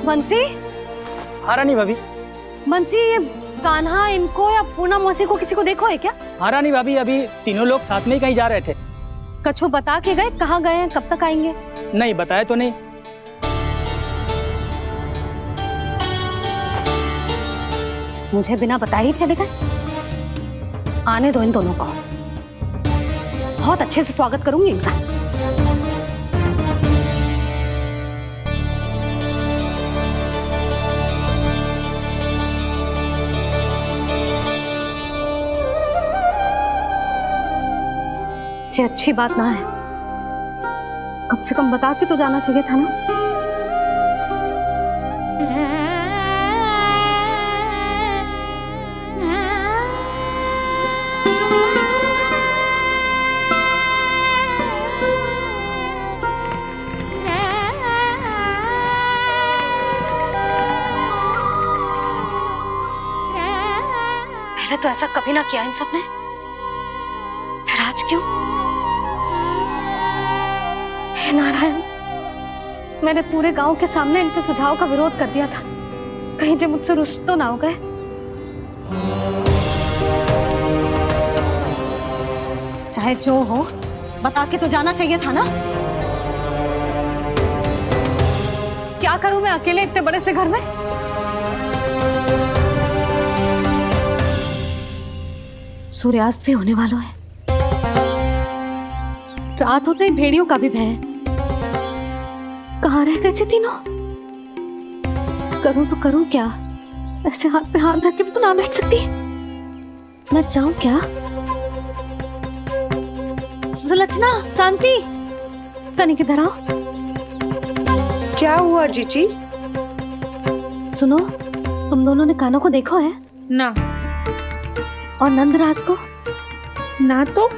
बंसी। हाँ रानी भाभी। बंसी, ये कान्हा इनको या पूनम मौसी को किसी को देखो है क्या? हाँ रानी भाभी, अभी तीनों लोग साथ में ही कहीं जा रहे थे। कछु बता के गए कहाँ गए हैं, कब तक आएंगे? नहीं बताया तो नहीं। मुझे बिना बताए ही चले गए? आने दो इन दोनों को, बहुत अच्छे से स्वागत करूंगी इनका। ये अच्छी बात ना है, कम से कम बता के तो जाना चाहिए था ना। पहले तो ऐसा कभी ना किया इन सब ने, फिर आज क्यों? हे नारायण, मैंने पूरे गांव के सामने इनके सुझाव का विरोध कर दिया था, कहीं जे मुझसे रुष्ट तो ना हो गए। चाहे जो हो, बता के तो जाना चाहिए था ना। क्या करूं मैं अकेले इतने बड़े से घर में? सूर्यास्त भी होने वाला है, रात होते ही भेड़ियों का भी भय है। कहाँ रह गए थे तीनों? करूं तो करूं क्या? ऐसे हाथ पे हाथ धर के भी तो ना बैठ सकती। मैं जाऊं क्या? सुलक्षणा, शांति, तनिक इधर आओ। क्या हुआ जीजी? सुनो, तुम दोनों ने कान्हा को देखा है? ना। और नंदराज को? ना तो।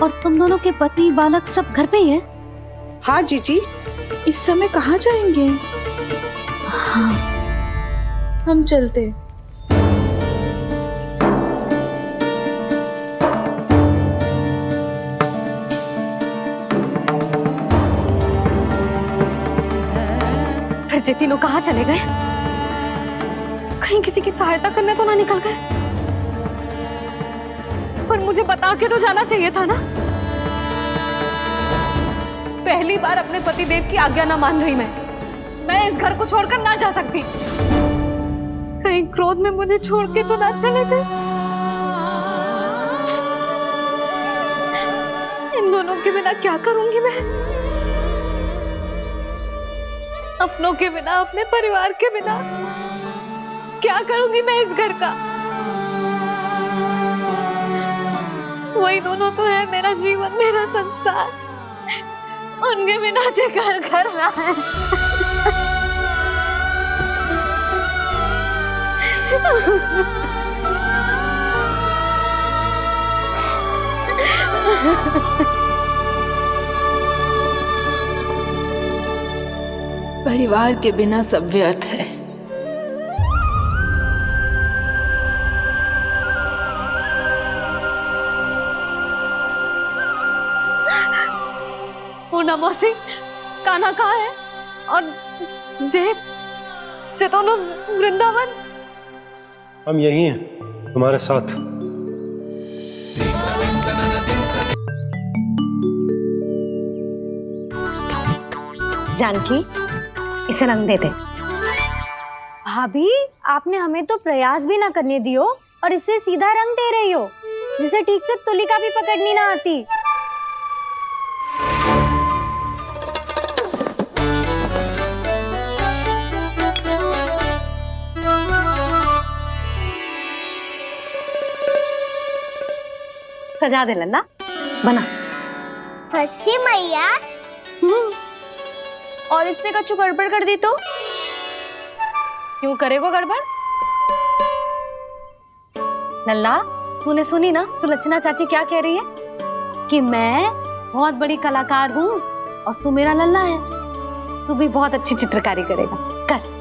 और तुम दोनों के पति बालक सब घर पे ही है? हाँ जीजी, इस समय कहाँ जाएंगे? हाँ। हम चलते। फिर जे तीनों कहाँ चले गए? कहीं किसी की सहायता करने तो ना निकल गए? पर मुझे बता के तो जाना चाहिए था ना। पहली बार अपने पति देव की आज्ञा ना मान रही मैं इस घर को छोड़कर ना जा सकती। कहीं क्रोध में मुझे छोड़ के तो ना चले गए। इन दोनों के बिना क्या करूंगी मैं? अपनों के बिना, अपने परिवार के बिना क्या करूंगी मैं इस घर का? वही दोनों तो है मेरा जीवन, मेरा संसार। उनके बिना जे घर घर रहा है। परिवार के बिना सब व्यर्थ है। पूनम मौसी, कान्हा कहाँ है? और जे दोनों वृंदावन? हम यही हैं तुम्हारे साथ। जानकी, इसे रंग दे दे। भाभी, आपने हमें तो प्रयास भी ना करने दियो और इसे सीधा रंग दे रही हो, जिसे ठीक से तुलिका भी पकड़नी ना आती। सजा दे लल्ला, बना। सच्ची मैया? और इसने कछु गड़बड़ कर दी तो? क्यों करेगो गड़बड़? लल्ला, तूने सुनी ना सुलक्षणा चाची क्या कह रही है? कि मैं बहुत बड़ी कलाकार हूँ और तू मेरा लल्ला है, तू भी बहुत अच्छी चित्रकारी करेगा। कर।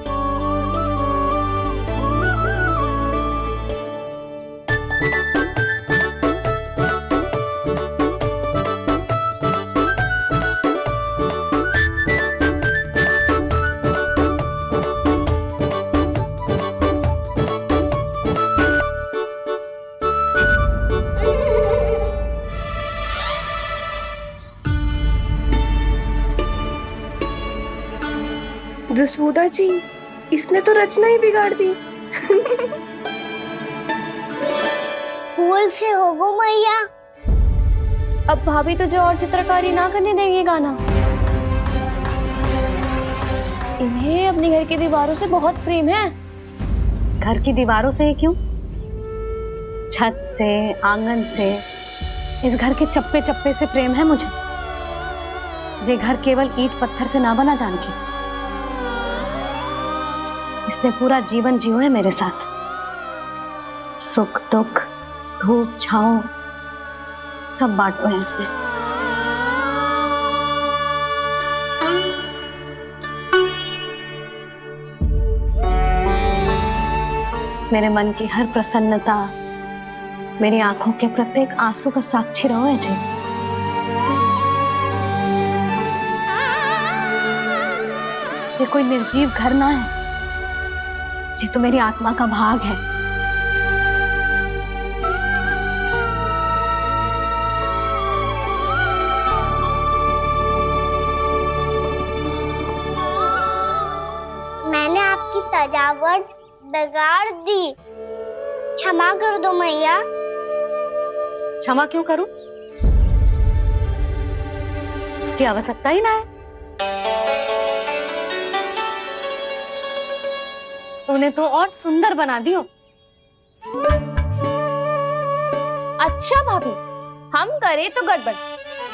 जसोदा जी, इसने तो रचना ही बिगाड़ दी। फूल से होगो मैया। अब भाभी तुझे और चित्रकारी ना करने देंगी गाना। इन्हें अपने घर की दीवारों से बहुत प्रेम है। घर की दीवारों से ही क्यों, छत से, आंगन से, इस घर के चप्पे चप्पे से प्रेम है मुझे। जे घर केवल ईंट पत्थर से ना बना जानकी, इसने पूरा जीवन जियो है मेरे साथ। सुख दुख, धूप छाओ सब बांटो है इसने। मेरे मन की हर प्रसन्नता, मेरी आंखों के प्रत्येक आंसू का साक्षी रहो है जी। जे कोई निर्जीव घर ना है, जी तो मेरी आत्मा का भाग है। मैंने आपकी सजावट बिगाड़ दी, क्षमा कर दो मैया। क्षमा क्यों करूं? इसकी आवश्यकता ही ना है। तूने तो और सुंदर बना दियो। अच्छा भाभी, हम करे तो गड़बड़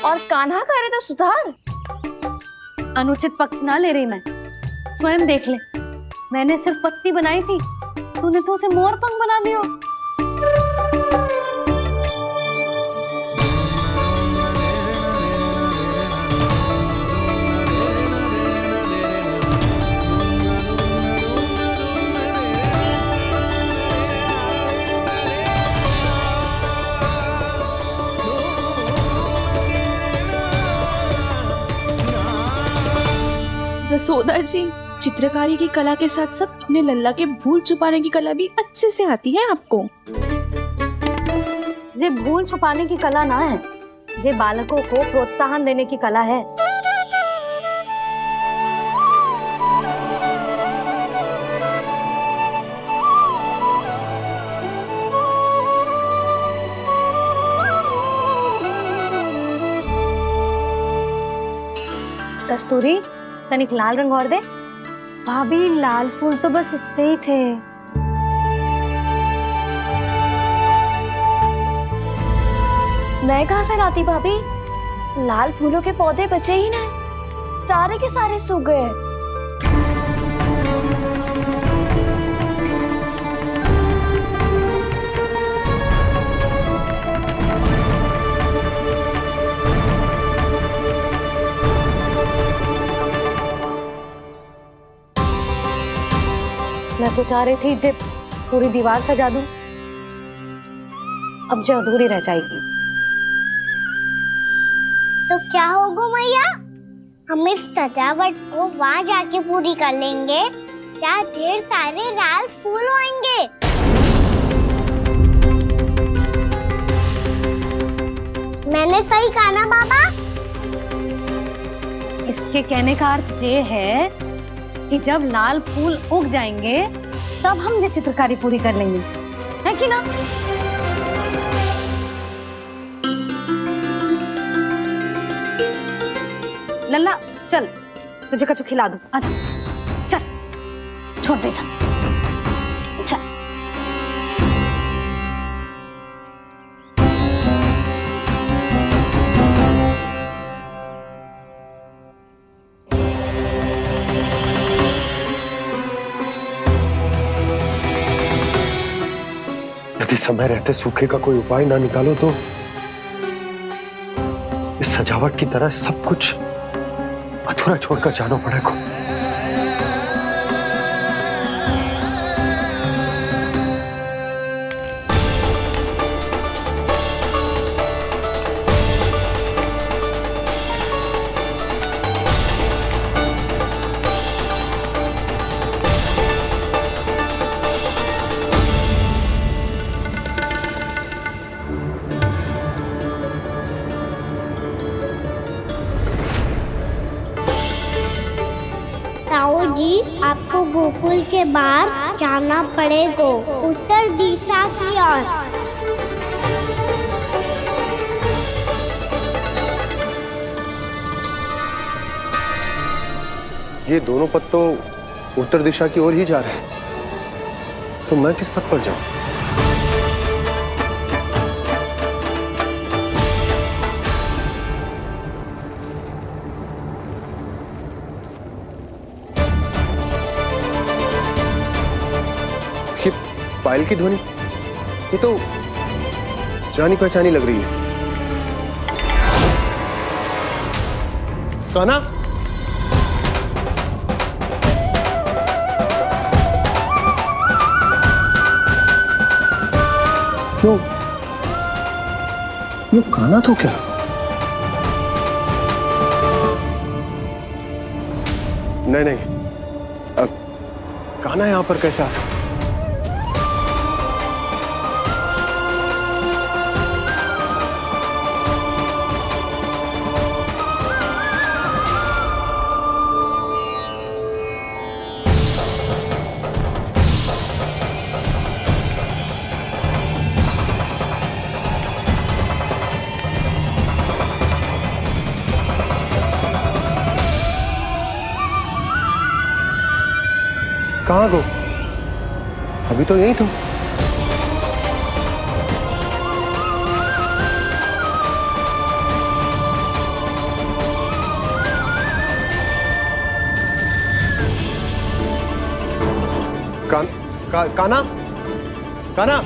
और कान्हा करे तो सुधार। अनुचित पक्ष ना ले रही मैं, स्वयं देख ले। मैंने सिर्फ पत्ती बनाई थी, तूने तो उसे मोर पंख बना दियो। जसोदा जी, चित्रकारी की कला के साथ साथ अपने लल्ला के भूल छुपाने की कला भी अच्छे से आती है आपको। जे भूल छुपाने की कला ना है, जे बालकों को प्रोत्साहन देने की कला है। कस्तूरी, तनिक लाल रंग और दे। भाभी, लाल फूल तो बस इतने ही थे। मैं कहाँ से लाती भाभी? लाल फूलों के पौधे बचे ही ना, सारे के सारे सूख गए। मैं तो चाह रही थी जे पूरी दीवार सजा दूं, अब जो अधूरी रह जाएगी। तो क्या होगा मैया? हम इस सजावट को वहाँ जाके पूरी कर लेंगे, जहाँ ढेर सारे लाल फूल होंगे। मैंने सही कहा ना बाबा? इसके कहने का अर्थ ये है कि जब लाल फूल उग जाएंगे तब हम ये चित्रकारी पूरी कर लेंगे, है कि ना? लल्ला चल, तुझे कछु खिला दूं, आजा। चल, छोड़ दे, चल चल। यदि समय रहते सूखे का कोई उपाय ना निकालो तो इस सजावट की तरह सब कुछ अधूरा छोड़कर जाना पड़ेगा। ताऊ जी, आपको गोकुल के बाहर जाना पड़ेगा, उत्तर दिशा की ओर। ये दोनों पथ तो उत्तर दिशा की ओर ही जा रहे हैं, तो मैं किस पथ पर जाऊं? ये पायल की ध्वनि, ये तो जानी पहचानी लग रही है। कान्हा, ये कान्हा तो क्या? नहीं, अब कान्हा यहां पर कैसे आ सकता? कहाँ गो? अभी तो यही तो। कान्हा, कान्हा,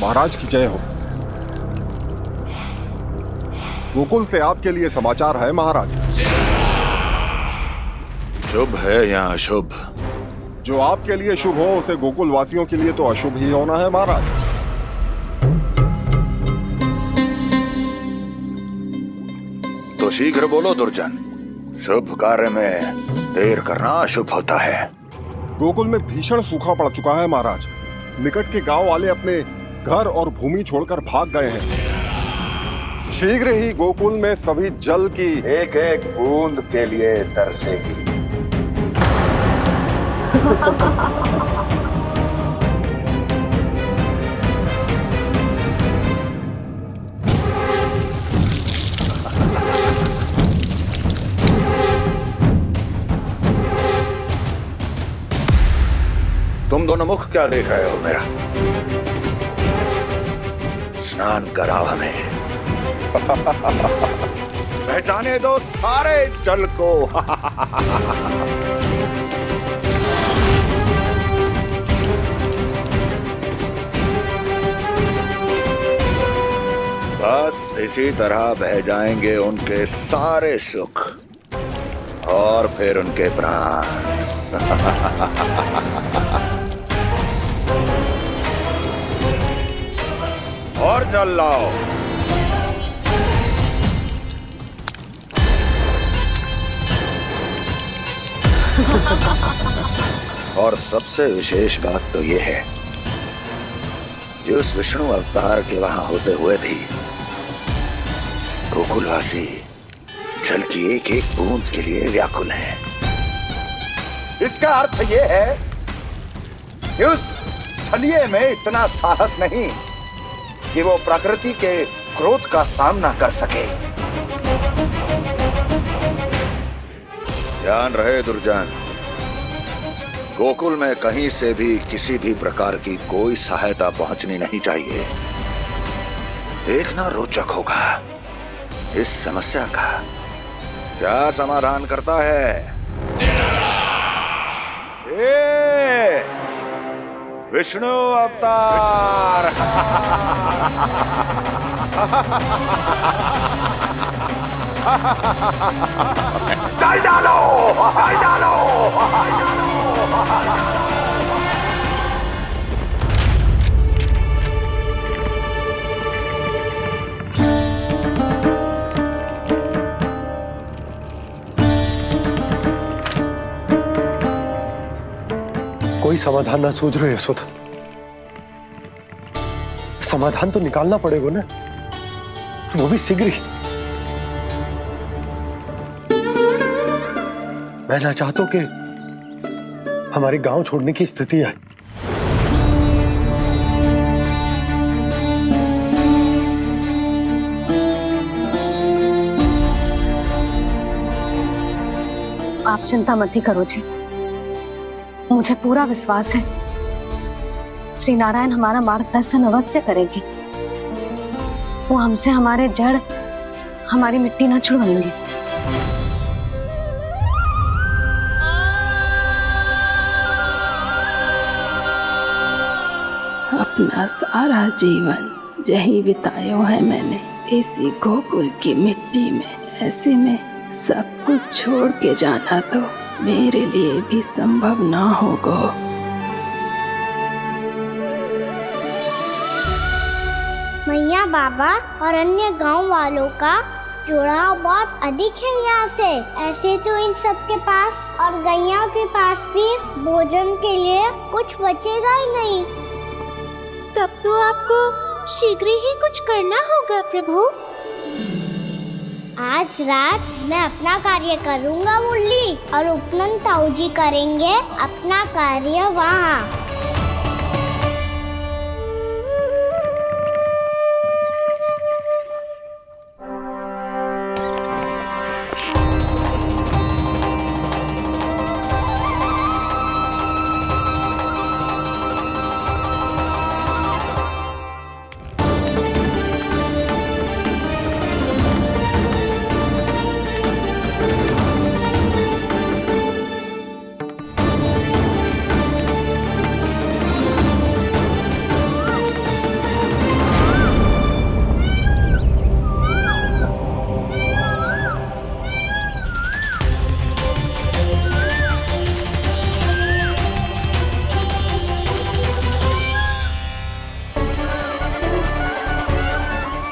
महाराज की जय हो। गोकुल से आपके लिए समाचार है महाराज। शुभ है या अशुभ? जो आपके लिए शुभ हो उसे गोकुल वासियों के लिए तो अशुभ ही होना है महाराज। तो शीघ्र बोलो दुर्जन, शुभ कार्य में देर करना अशुभ होता है। गोकुल में भीषण सूखा पड़ चुका है महाराज। निकट के गांव वाले अपने घर और भूमि छोड़कर भाग गए हैं। शीघ्र ही गोकुल में सभी जल की एक एक बूंद के लिए तरसेगी। तुम दोनों मुख क्या देख रहे हो मेरा? स्नान कराओ हमें। पहचाने दो सारे जल को। बस इसी तरह बह जाएंगे उनके सारे सुख और फिर उनके प्राण। और जल लाओ। और सबसे विशेष बात तो यह है कि उस विष्णु अवतार के वहां होते हुए भी गोकुलवासी जल की एक एक बूंद के लिए व्याकुल हैं। इसका अर्थ यह है कि उस छलिए में इतना साहस नहीं कि वो प्रकृति के क्रोध का सामना कर सके। ध्यान रहे दुर्जन, गोकुल में कहीं से भी किसी भी प्रकार की कोई सहायता पहुंचनी नहीं चाहिए। देखना रोचक होगा इस समस्या का क्या समाधान करता है। विष्णु अवतार। चल डालो, चल डालो। कोई समाधान ना सूझ रहे यशोदा। समाधान तो निकालना पड़ेगा ना, वो भी शीघ्र ही। मैं ना चाहता हूं कि हमारे गांव छोड़ने की स्थिति आए। आप चिंता मत ही करो जी, मुझे पूरा विश्वास है श्री नारायण हमारा मार्गदर्शन अवश्य करेंगे। वो हमसे हमारे जड़, हमारी मिट्टी ना छुड़वाएंगे। अपना सारा जीवन यही बिताया है मैंने, इसी गोकुल की मिट्टी में। ऐसे में सब कुछ छोड़ के जाना तो मेरे लिए भी संभव ना होगा। मैया बाबा और अन्य गांव वालों का जुड़ाव बहुत अधिक है यहाँ से। ऐसे तो इन सब के पास और गैया के पास भी भोजन के लिए कुछ बचेगा ही नहीं। तब तो आपको शीघ्र ही कुछ करना होगा प्रभु। आज रात मैं अपना कार्य करूँगा मुरली, और उपनंद ताऊ जी करेंगे अपना कार्य वहाँ।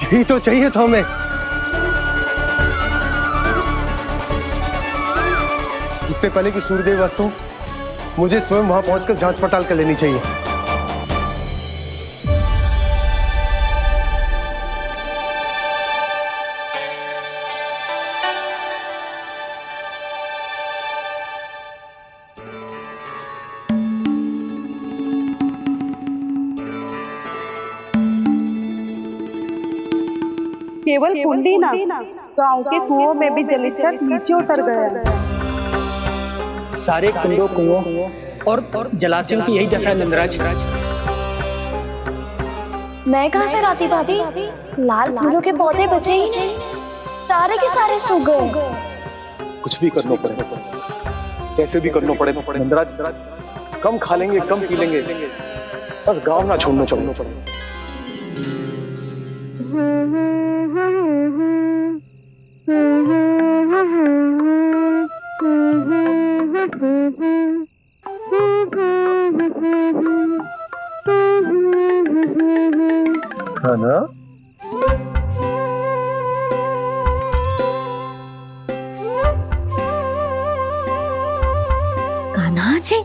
यही तो चाहिए था हमें। इससे पहले कि सूर्यदेव अस्त हो, मुझे स्वयं वहां पहुंचकर जांच पड़ताल कर लेनी चाहिए। केवल कुंडी ना, गांव के कुओं में भी जलस्तर नीचे उतर गया। सारे कुंडों, कुओं और जलाशयों की यही दशा है नंदराज। मैं कहाँ से लाती भाभी? लाल फूलों के पौधे बचे ही नहीं, सारे के सारे सूख गए। कुछ भी करना पड़ेगा, कैसे भी करना पड़ेगा नंदराज। कम खा लेंगे, कम पी लेंगे, बस गांव ना छोड़ना पड़ेगा। है ना? कान्हा जी,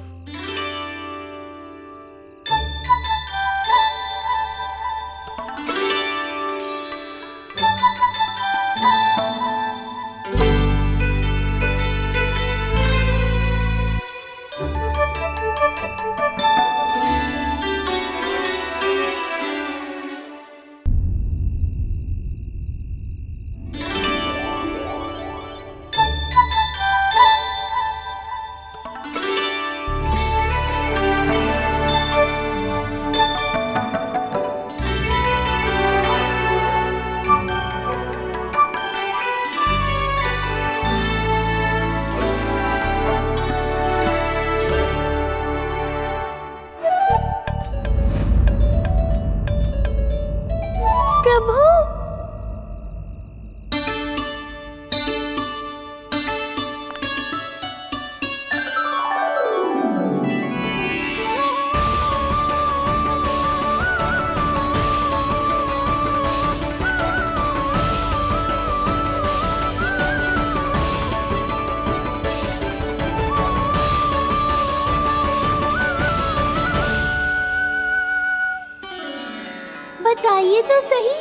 बताइए तो सही,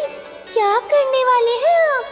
क्या करने वाले हैं आप?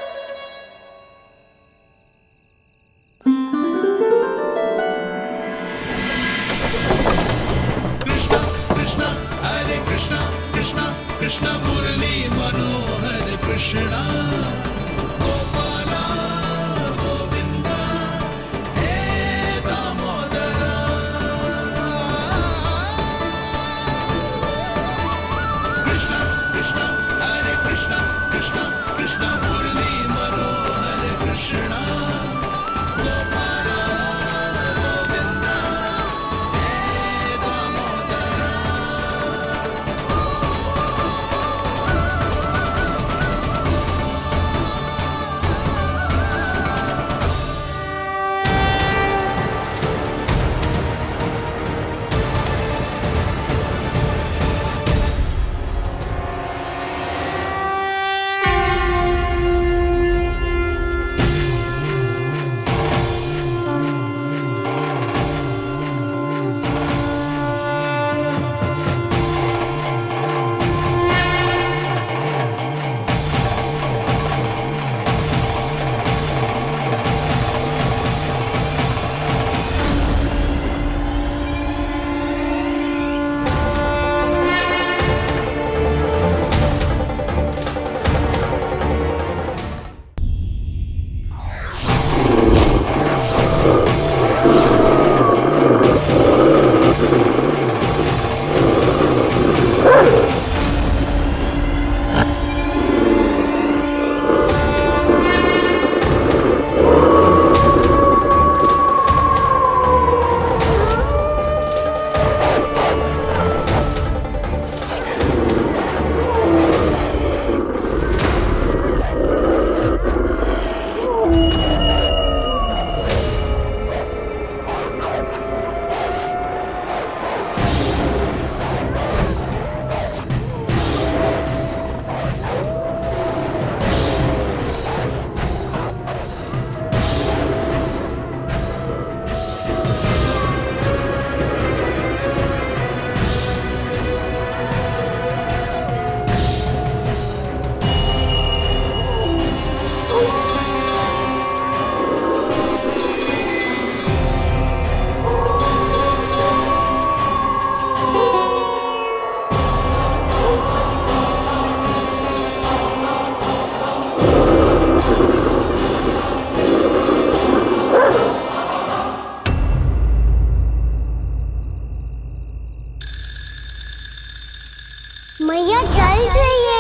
मैया जल जाइए।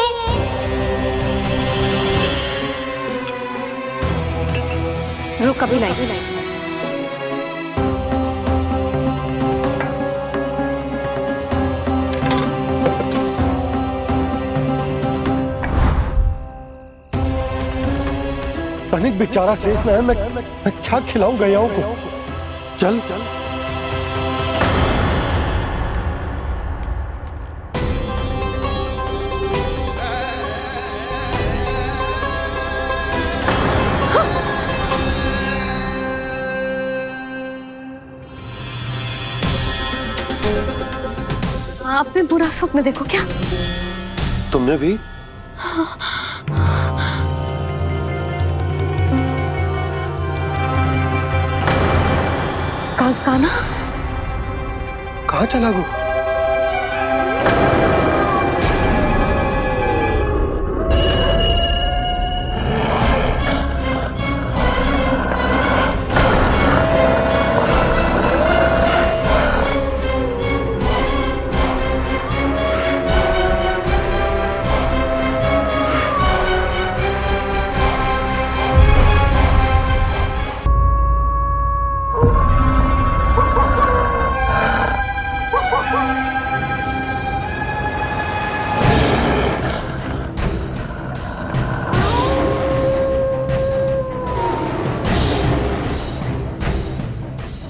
रुक कभी लाई। तनिक बेचारा शेष न है, मैं क्या खिलाऊं गयाओं को। चल चल आपने बुरा स्वप्न देखो क्या? तुमने भी? काना कहाँ चला गो?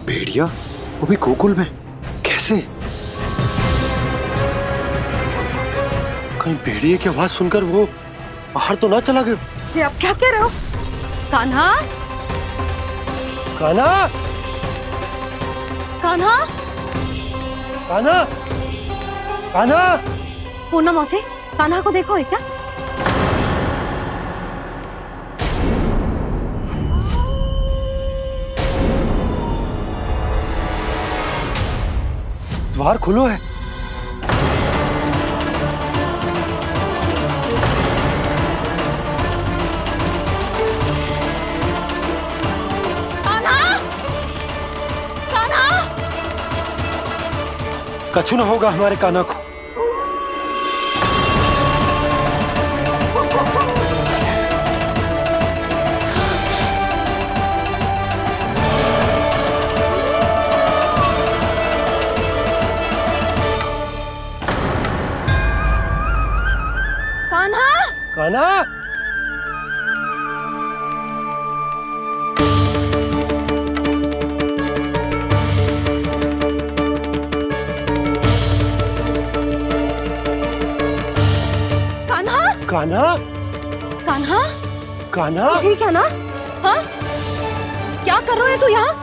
भेड़िया, वो भी गोकुल में, कैसे? कहीं भेड़िए की आवाज सुनकर वो बाहर तो ना चला गया? जी आप क्या कह रहे हो? कान्हा, कान्हा, कान्हा, कान्हा, कान्हा। पूनम मौसी, कान्हा को देखो है क्या? द्वार खुलो है। कछु ना होगा हमारे कान्हा को। कान्हा, कान्हा, कान्हा, कान्हा, कान्हा, ठीक है ना? हाँ, क्या कर रहे हो तू यहाँ?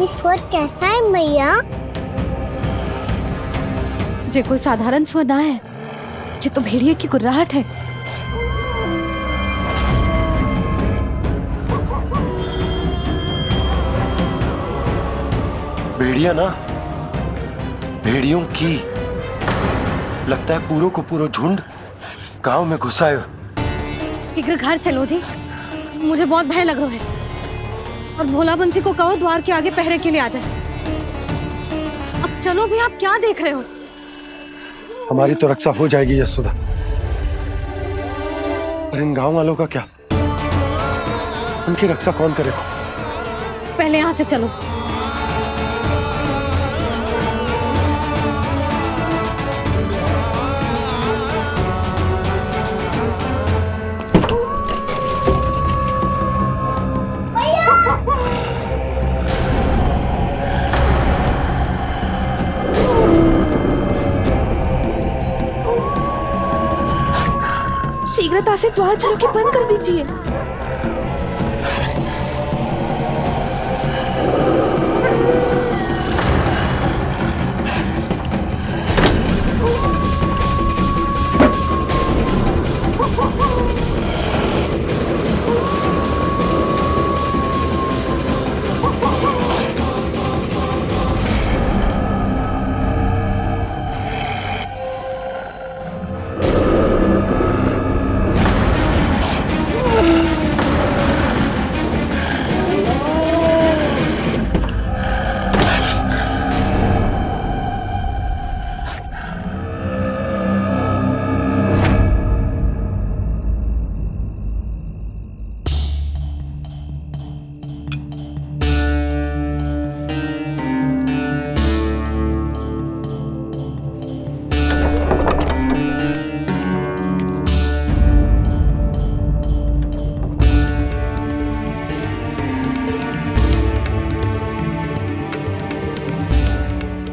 ये स्वर कैसा है मैया? जे कोई साधारण स्वर ना है, जे तो भेड़िए की गुर्राहट है। भेड़िया ना, भेड़ियों की। लगता है पूरो को पूरो झुंड गांव में घुसा है। शीघ्र घर चलो जी, मुझे बहुत भय लग रहा है। और भोला बंसी को कहो द्वार के आगे पहरे के लिए आ जाए। अब चलो भी, आप क्या देख रहे हो? हमारी तो रक्षा हो जाएगी यशोदा, पर इन गांव वालों का क्या? उनकी रक्षा कौन करेगा? पहले यहाँ से चलो। शीघ्रता से द्वार चलो के बंद कर दीजिए।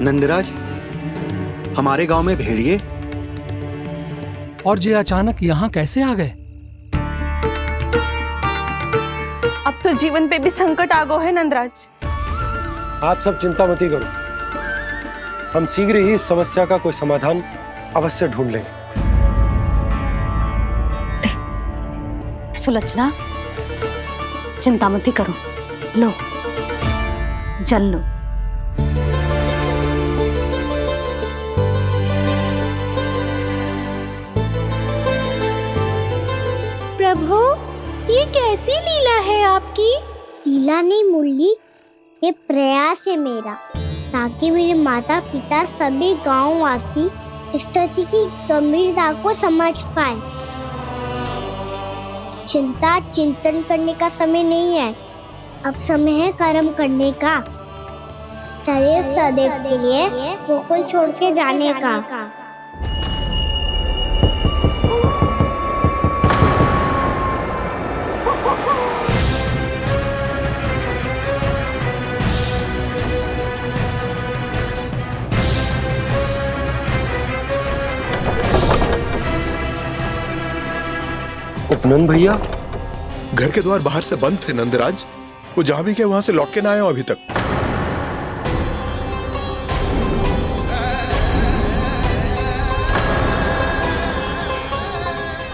नंदराज, हमारे गांव में भेड़िए और ये अचानक यहाँ कैसे आ गए? अब तो जीवन पे भी संकट आ गो है नंदराज। आप सब चिंता मत करो, हम शीघ्र ही इस समस्या का कोई समाधान अवश्य ढूंढ लेंगे। सुलक्षणा, चिंता मत करो, लो जल लो। प्रभु, ये कैसी लीला है आपकी? लीला नहीं मुरली, ये प्रयास है मेरा, ताकि मेरे माता पिता सभी गांव वासी इस स्थिति की गंभीरता को समझ पाए। चिंता चिंतन करने का समय नहीं है, अब समय है कर्म करने का, सदैव सदैव के लिए गोकुल छोड़ के जाने का। उपनंद भैया, घर के द्वार बाहर से बंद थे नंदराज, वो जहां भी गए वहां से लौट के ना आए हो अभी तक।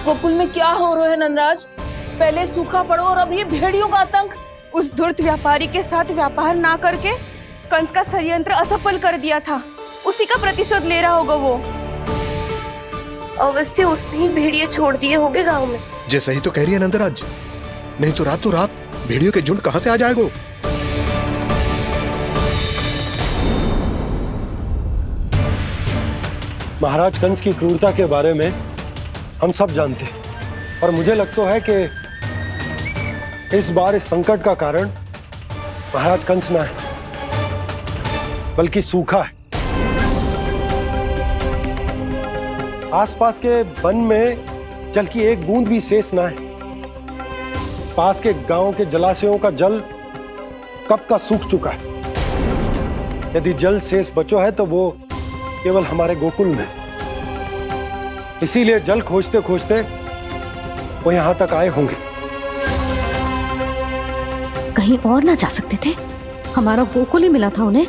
गोकुल में क्या हो रहा है नंदराज? पहले सूखा पड़ो और अब ये भेड़ियों का आतंक। उस धूर्त व्यापारी के साथ व्यापार ना करके कंस का षड्यंत्र असफल कर दिया था, उसी का प्रतिशोध ले रहा होगा वो। अवश्य उसने ही भेड़िए छोड़ दिए होंगे गांव में। जैसा ही तो कह रही है नंदराज, नहीं तो रात भेड़ियों के झुंड कहां से आ जाएगा। महाराज कंस की क्रूरता के बारे में हम सब जानते हैं और मुझे लगता है कि इस बार इस संकट का कारण महाराज कंस ना है बल्कि सूखा है। आसपास के वन में जल की एक बूंद भी शेष ना है। पास के गांव के जलाशयों का जल कब का सूख चुका है। यदि जल शेष बचो है तो वो केवल हमारे गोकुल में। इसीलिए जल खोजते खोजते वो यहां तक आए होंगे। कहीं और ना जा सकते थे? हमारा गोकुल ही मिला था उन्हें।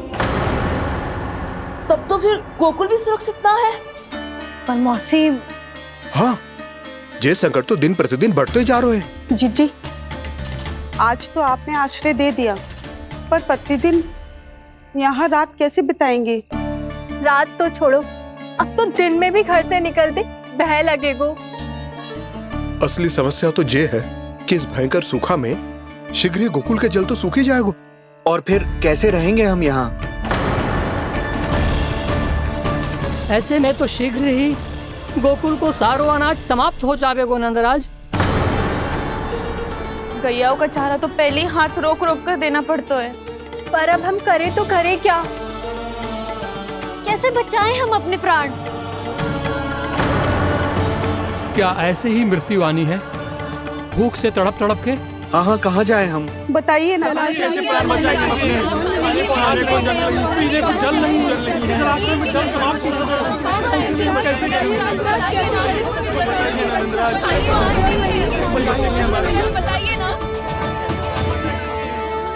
तब तो फिर गोकुल भी सुरक्षित ना है। पर मौसी, हाँ, ये संकट तो दिन प्रतिदिन बढ़ते जा रहे हैं। जीजी, आज तो आपने आश्रय दे दिया, पर प्रतिदिन यहाँ रात कैसे बिताएंगे? रात तो छोड़ो, अब तो दिन में भी घर से निकलते भय लगेगो। असली समस्या तो ये है कि इस भयंकर सूखा में शीघ्र ही गोकुल के जल तो सूख ही जाएगा। और फिर कैसे रहेंगे हम यहाँ? ऐसे में तो शीघ्र ही गोकुल को सारो अनाज समाप्त हो जाएगा नंदराज। गैयाओं का चारा तो पहले ही हाथ रोक रोक कर देना पड़ता है। पर अब हम करें तो करें क्या? कैसे बचाएं हम अपने प्राण? क्या ऐसे ही मृत्यु आनी है, भूख से तड़प तड़प के? हाँ, कहाँ जाएं हम? बताइए ना। कैसे प्राण बचाएं? पीने को जल नहीं, जल नहीं है, रास्ते में जल समाप्त हो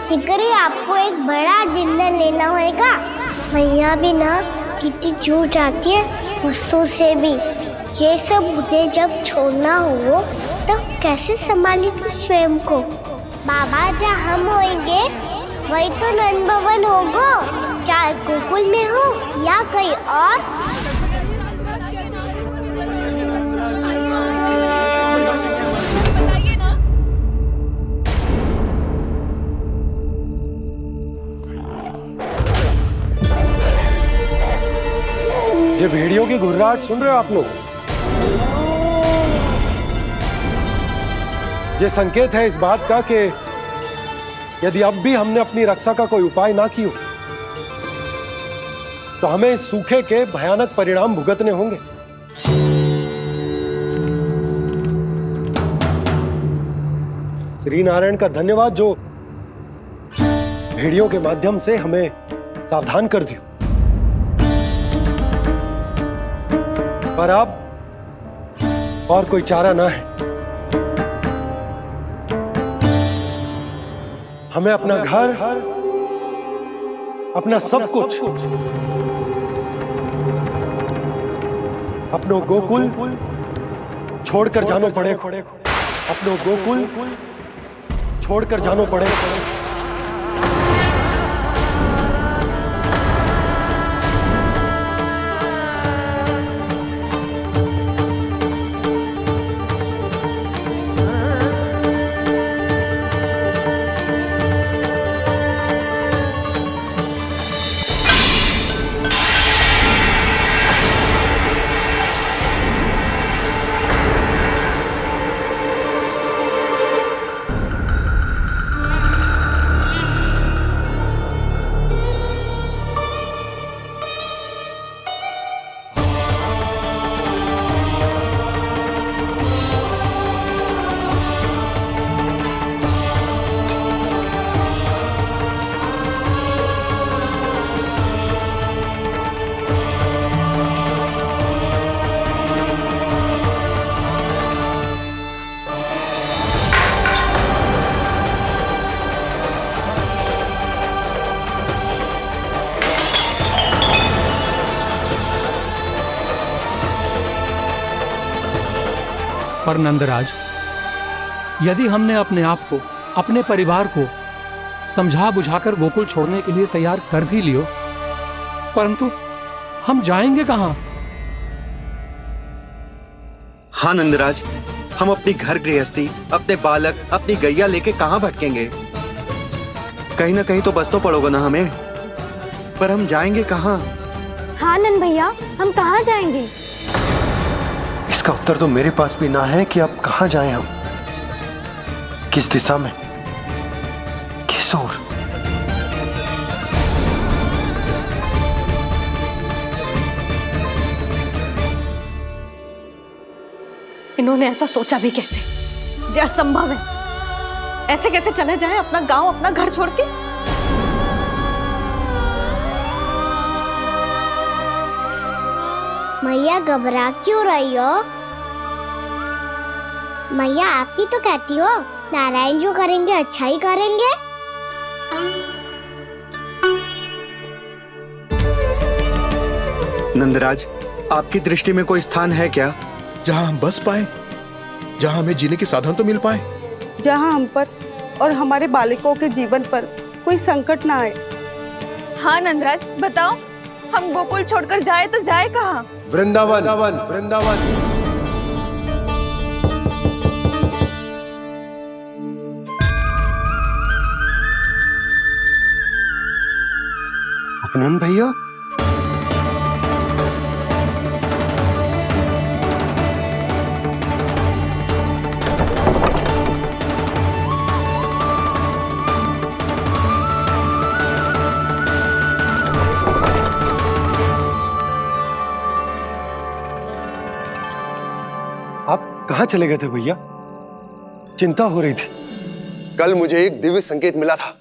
शिकारी, आपको एक बड़ा डिनर लेना होगा। मैया भी ना कितनी जूझ जाती है गुस्सों से भी। ये सब उन्हें जब छोड़ना हो तो कैसे संभाली तू स्वयं को? बाबा जहाँ हम होंगे वही तो नंद भवन होगा, चाहे गोकुल में हो या कहीं और। ये भेड़ियों की घुर्राहट सुन रहे हो आप लोग? ये संकेत है इस बात का कि यदि अब भी हमने अपनी रक्षा का कोई उपाय ना किया तो हमें इस सूखे के भयानक परिणाम भुगतने होंगे। श्री नारायण का धन्यवाद जो भेड़ियों के माध्यम से हमें सावधान कर दिया। पर अब और कोई चारा ना है। हमें अपना घर, अपना सब कुछ, अपनो गोकुल छोड़कर जानो पड़े। अपनो गोकुल छोड़कर जानो पड़े। पर नंदराज, यदि हमने अपने आप को, अपने परिवार को समझा बुझाकर गोकुल छोड़ने के लिए तैयार कर भी लियो, परंतु हम जाएंगे कहां? हाँ नंदराज, हम अपनी घर गृहस्थी, अपने बालक, अपनी गैया लेके कहाँ भटकेंगे? कहीं ना कहीं तो बस तो पड़ोगे ना हमें, पर हम जाएंगे कहाँ? हाँ नंद भैया, हम कहाँ जाएंगे? इसका उत्तर तो मेरे पास भी ना है कि अब कहाँ जाएं हम, किस दिशा में, किस ओर। इन्होंने ऐसा सोचा भी कैसे? जो असंभव है। ऐसे कैसे चले जाएं अपना गांव, अपना घर छोड़ के? मैया घबरा क्यों रही हो? मैया आप ही तो कहती हो नारायण जो करेंगे अच्छा ही करेंगे। नंदराज, आपकी दृष्टि में कोई स्थान है क्या जहां हम बस पाए, जहां हमें जीने के साधन तो मिल पाए, जहाँ हम पर और हमारे बालकों के जीवन पर कोई संकट ना आए? हाँ नंदराज, बताओ, हम गोकुल छोड़कर जाए तो जाए कहाँ? वृंदावन, वृंदावन। उपनंद भैया, आप कहाँ चले गए थे भैया? चिंता हो रही थी। कल मुझे एक दिव्य संकेत मिला था।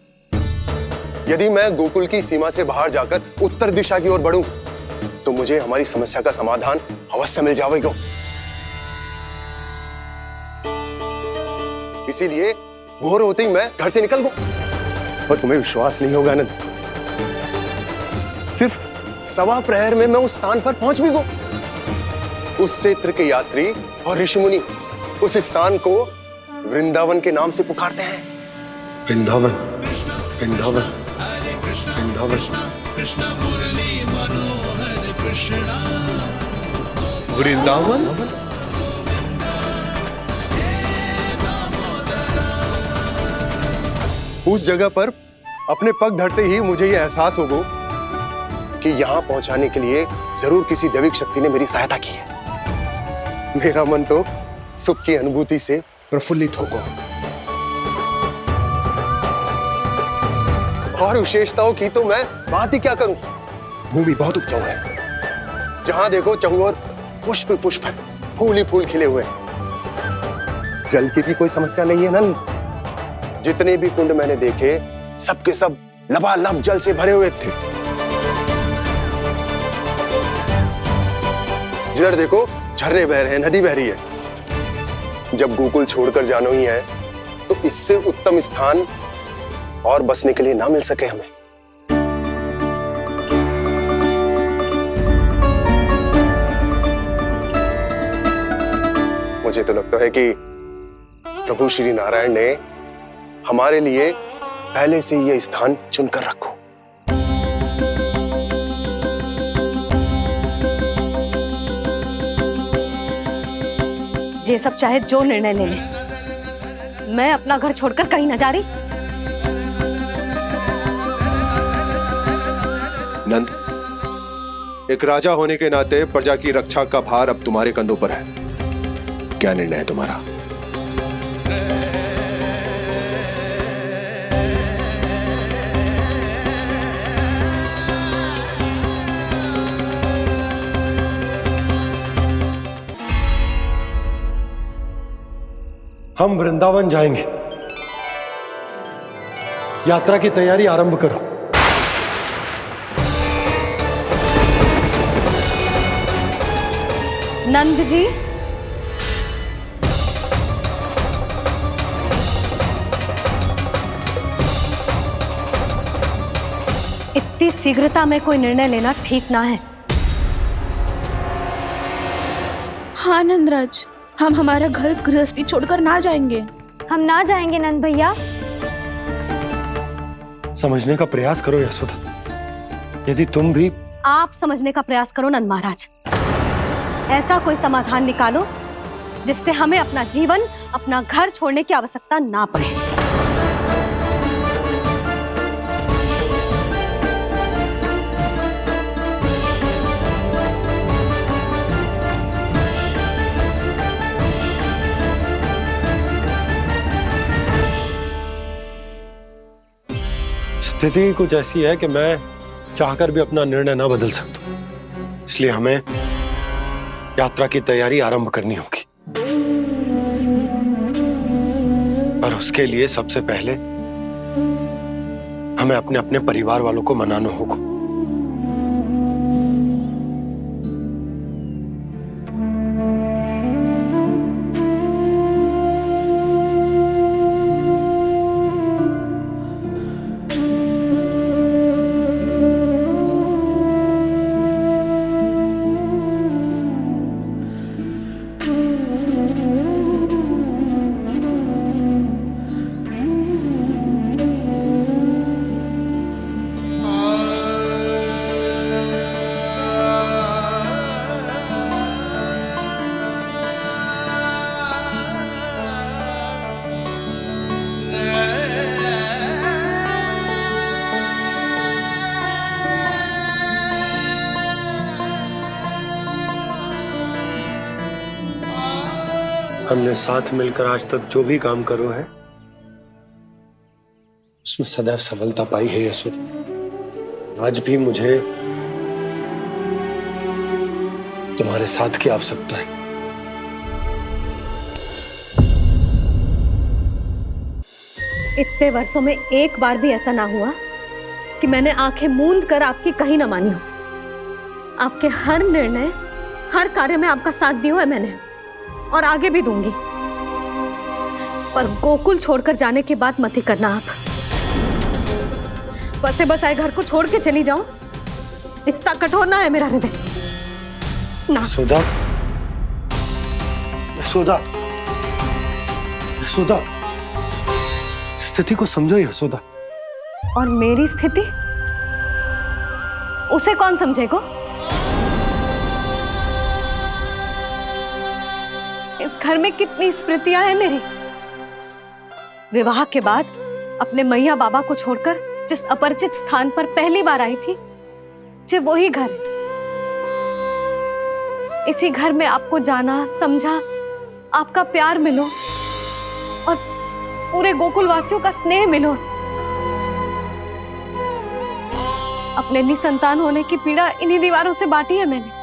यदि मैं गोकुल की सीमा से बाहर जाकर उत्तर दिशा की ओर बढ़ूं, तो मुझे हमारी समस्या का समाधान अवश्य मिल जाएगा। इसीलिए भोर होते ही मैं घर से निकल गया। और तुम्हें विश्वास नहीं होगा आनंद, सिर्फ 1.25 प्रहर में मैं उस स्थान पर पहुंच भी गया। उस क्षेत्र के यात्री और ऋषिमुनि उस स्थान को वृंदावन के नाम से पुकारते हैं। वृंदावन, वृंदावन, वृंदावन। वृंदावन। उस जगह पर अपने पग धरते ही मुझे यह एहसास होगा कि यहां पहुंचाने के लिए जरूर किसी दैविक शक्ति ने मेरी सहायता की है। मेरा मन तो सुख की अनुभूति से प्रफुल्लित होगा। और विशेषताओं की तो मैं बात ही क्या करूं। भूमि बहुत उपजाऊ है, जहां देखो चहुओर पुष्प पुष्प है, फूल ही फूल खिले हुए हैं। जल की भी कोई समस्या नहीं है नंद। जितने भी कुंड मैंने देखे, सबके सब लबालब जल से भरे हुए थे। जिधर देखो झरने बह रहे हैं, नदी बह रही है। जब गोकुल छोड़कर जाना ही है, तो इससे उत्तम स्थान और बसने के लिए ना मिल सके हमें। मुझे तो लगता है कि प्रभु श्री नारायण ने हमारे लिए पहले से यह स्थान चुनकर रखो। ये सब चाहे जो निर्णय ले ले, मैं अपना घर छोड़कर कहीं न जा रही। नंद, एक राजा होने के नाते प्रजा की रक्षा का भार अब तुम्हारे कंधों पर है। क्या निर्णय है तुम्हारा? हम वृंदावन जाएंगे। यात्रा की तैयारी आरंभ करो। नंद जी, इतनी शीघ्रता में कोई निर्णय लेना ठीक ना है। हाँ नंदराज, हम हमारा घर गृहस्थी छोड़कर ना जाएंगे। हम ना जाएंगे नंद भैया। समझने का प्रयास करो यशोदा। यदि तुम भी आप समझने का प्रयास करो नंद महाराज। ऐसा कोई समाधान निकालो जिससे हमें अपना जीवन, अपना घर छोड़ने की आवश्यकता ना पड़े। स्थिति कुछ ऐसी है कि मैं चाहकर भी अपना निर्णय ना बदल सकता, इसलिए हमें यात्रा की तैयारी आरंभ करनी होगी। और उसके लिए सबसे पहले हमें अपने अपने परिवार वालों को मनाना होगा। हमने साथ मिलकर आज तक जो भी काम करो है उसमें सदैव सफलता पाई है यशोदा। आज भी मुझे तुम्हारे साथ की आवश्यकता है। इतने वर्षों में एक बार भी ऐसा ना हुआ कि मैंने आंखें मूंद कर आपकी कहीं ना मानी हो। आपके हर निर्णय, हर कार्य में आपका साथ दिया है मैंने, और आगे भी दूंगी। पर गोकुल छोड़कर जाने की बात मत ही करना आप। बसे बसाए घर को छोड़ के चली जाऊं, इतना कठोर ना है मेरा हृदय ना। यशोदा, यशोदा, यशोदा, स्थिति को समझो यशोदा। और मेरी स्थिति उसे कौन समझेगा? इस घर में कितनी स्मृतियां हैं मेरी। विवाह के बाद अपने मैया बाबा को छोड़कर जिस अपरिचित स्थान पर पहली बार आई थी, जो वही घर। इसी घर में आपको जाना, समझा, आपका प्यार मिलो और पूरे गोकुल वासियों का स्नेह मिलो। अपने निसंतान होने की पीड़ा इन्हीं दीवारों से बांटी है मैंने।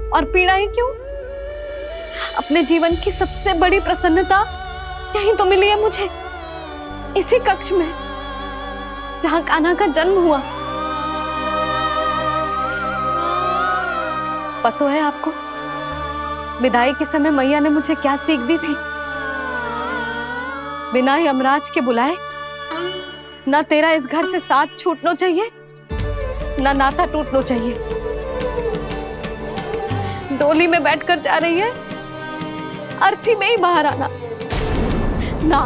और पीड़ा ही क्यों? अपने जीवन की सबसे बड़ी प्रसन्नता यही तो मिली है मुझे, इसी कक्ष में जहां कान्हा का जन्म हुआ। पता है आपको विदाई के समय मैया ने मुझे क्या सीख दी थी? बिना यमराज के बुलाए ना तेरा इस घर से साथ छूटना चाहिए, ना नाता टूटना चाहिए। डोली में बैठकर जा रही है, अर्थी में ही बाहर आना ना।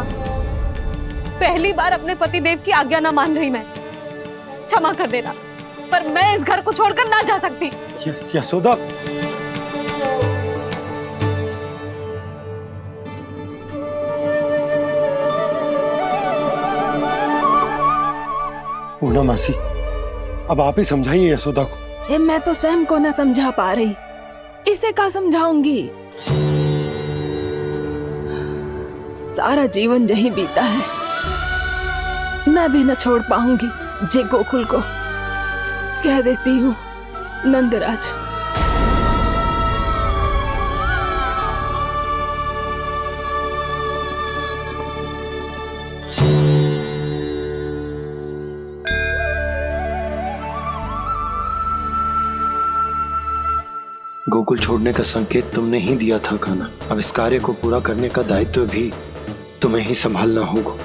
पहली बार अपने पति देव की आज्ञा ना मान रही मैं, क्षमा कर देना, पर मैं इस घर को छोड़कर ना जा सकती। यशोदा, पूर्णा मासी, अब आप ही समझाइए यशोदा को। ये मैं तो स्वयं को न समझा पा रही, इसे क्या समझाऊंगी? सारा जीवन यही बीता है, मैं भी न छोड़ पाऊंगी जे गोकुल को। कह देती हूँ नंदराज। गोकुल छोड़ने का संकेत तुमने ही दिया था कान्हा। अब इस कार्य को पूरा करने का दायित्व भी तुम्हें ही संभालना होगा।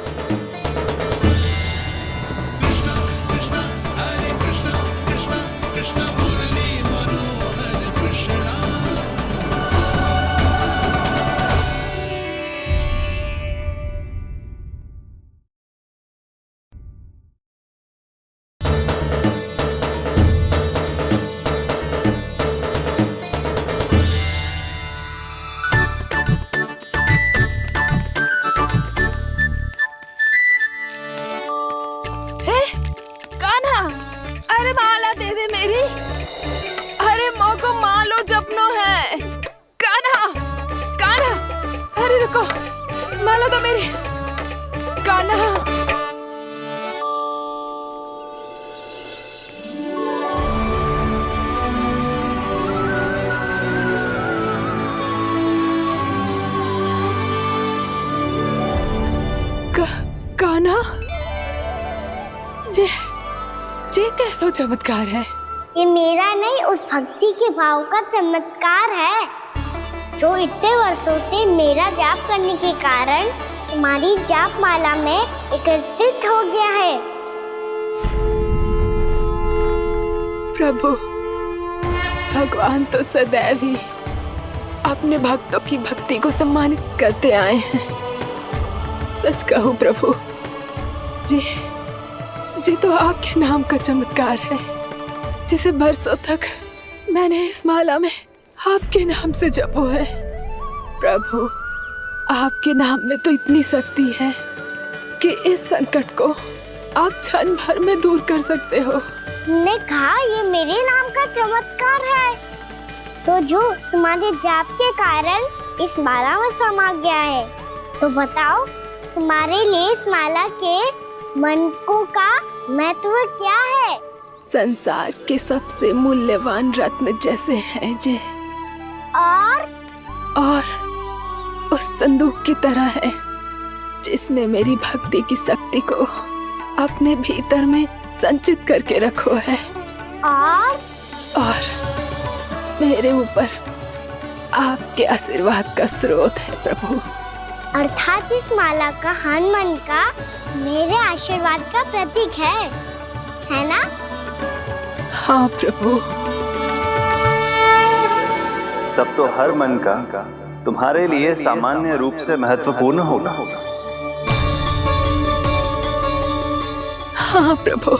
सपनों है। कान्हा, कान्हा, अरे रुको, माला तो मेरी। कान्हा, कान्हा, ये कैसा चमत्कार है? ये मेरा नहीं, उस भक्ति के भाव का चमत्कार है जो इतने वर्षों से मेरा जाप करने के कारण तुम्हारी जाप माला में एकत्रित हो गया है। प्रभु, भगवान तो सदैव ही अपने भक्तों की भक्ति को सम्मानित करते आए हैं। सच कहूं प्रभु, जी तो आपके नाम का चमत्कार है, जिसे बरसों तक मैंने इस माला में आपके नाम से जपो है। प्रभु, आपके नाम में तो इतनी शक्ति है कि इस संकट को आप क्षण भर में दूर कर सकते हो। तुमने कहा ये मेरे नाम का चमत्कार है, तो जो तुम्हारे जाप के कारण इस माला में समा गया है, तो बताओ तुम्हारे लिए इस माला के मनकों का महत्व क्या है? संसार के सबसे मूल्यवान रत्न जैसे हैं जे, और उस संदूक की तरह है जिसने मेरी भक्ति की शक्ति को अपने भीतर में संचित करके रखो है, और मेरे ऊपर आपके आशीर्वाद का स्रोत है प्रभु। अर्थात इस माला का हनुमान का मेरे आशीर्वाद का प्रतीक है ना? हाँ प्रभु। तब तो हर मन का तुम्हारे लिए सामान्य रूप से महत्वपूर्ण होगा। हाँ प्रभु।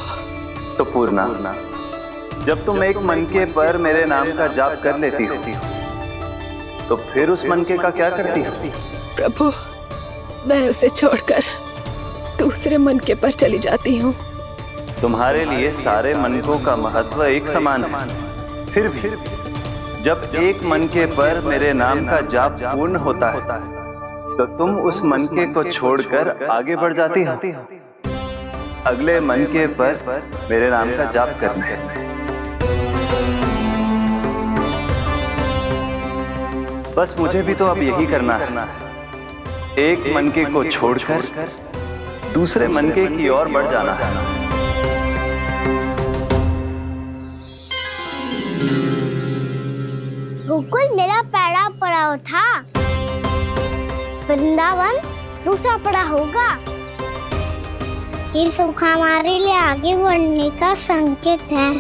तो पूर्णा, जब तुम एक मनके पर मेरे नाम का जाप कर लेती हो, तो फिर उस मनके का क्या करती हो? प्रभु, मैं उसे छोड़कर दूसरे मनके पर चली जाती हूँ। तुम्हारे लिए सारे मनकों का महत्व एक समान है। फिर भी जब एक मनके पर मेरे नाम का जाप पूर्ण होता है, तो तुम उस मनके को छोड़कर आगे बढ़ जाती हो अगले मनके पर मेरे नाम का जाप करने। बस मुझे भी तो अब यही करना है, एक मनके को छोड़कर दूसरे मनके की ओर बढ़ जाना है। गोकुल मेरा पहला पड़ाव था, वृंदावन दूसरा पड़ा होगा। ये सुख हमारे लिए आगे बढ़ने का संकेत है,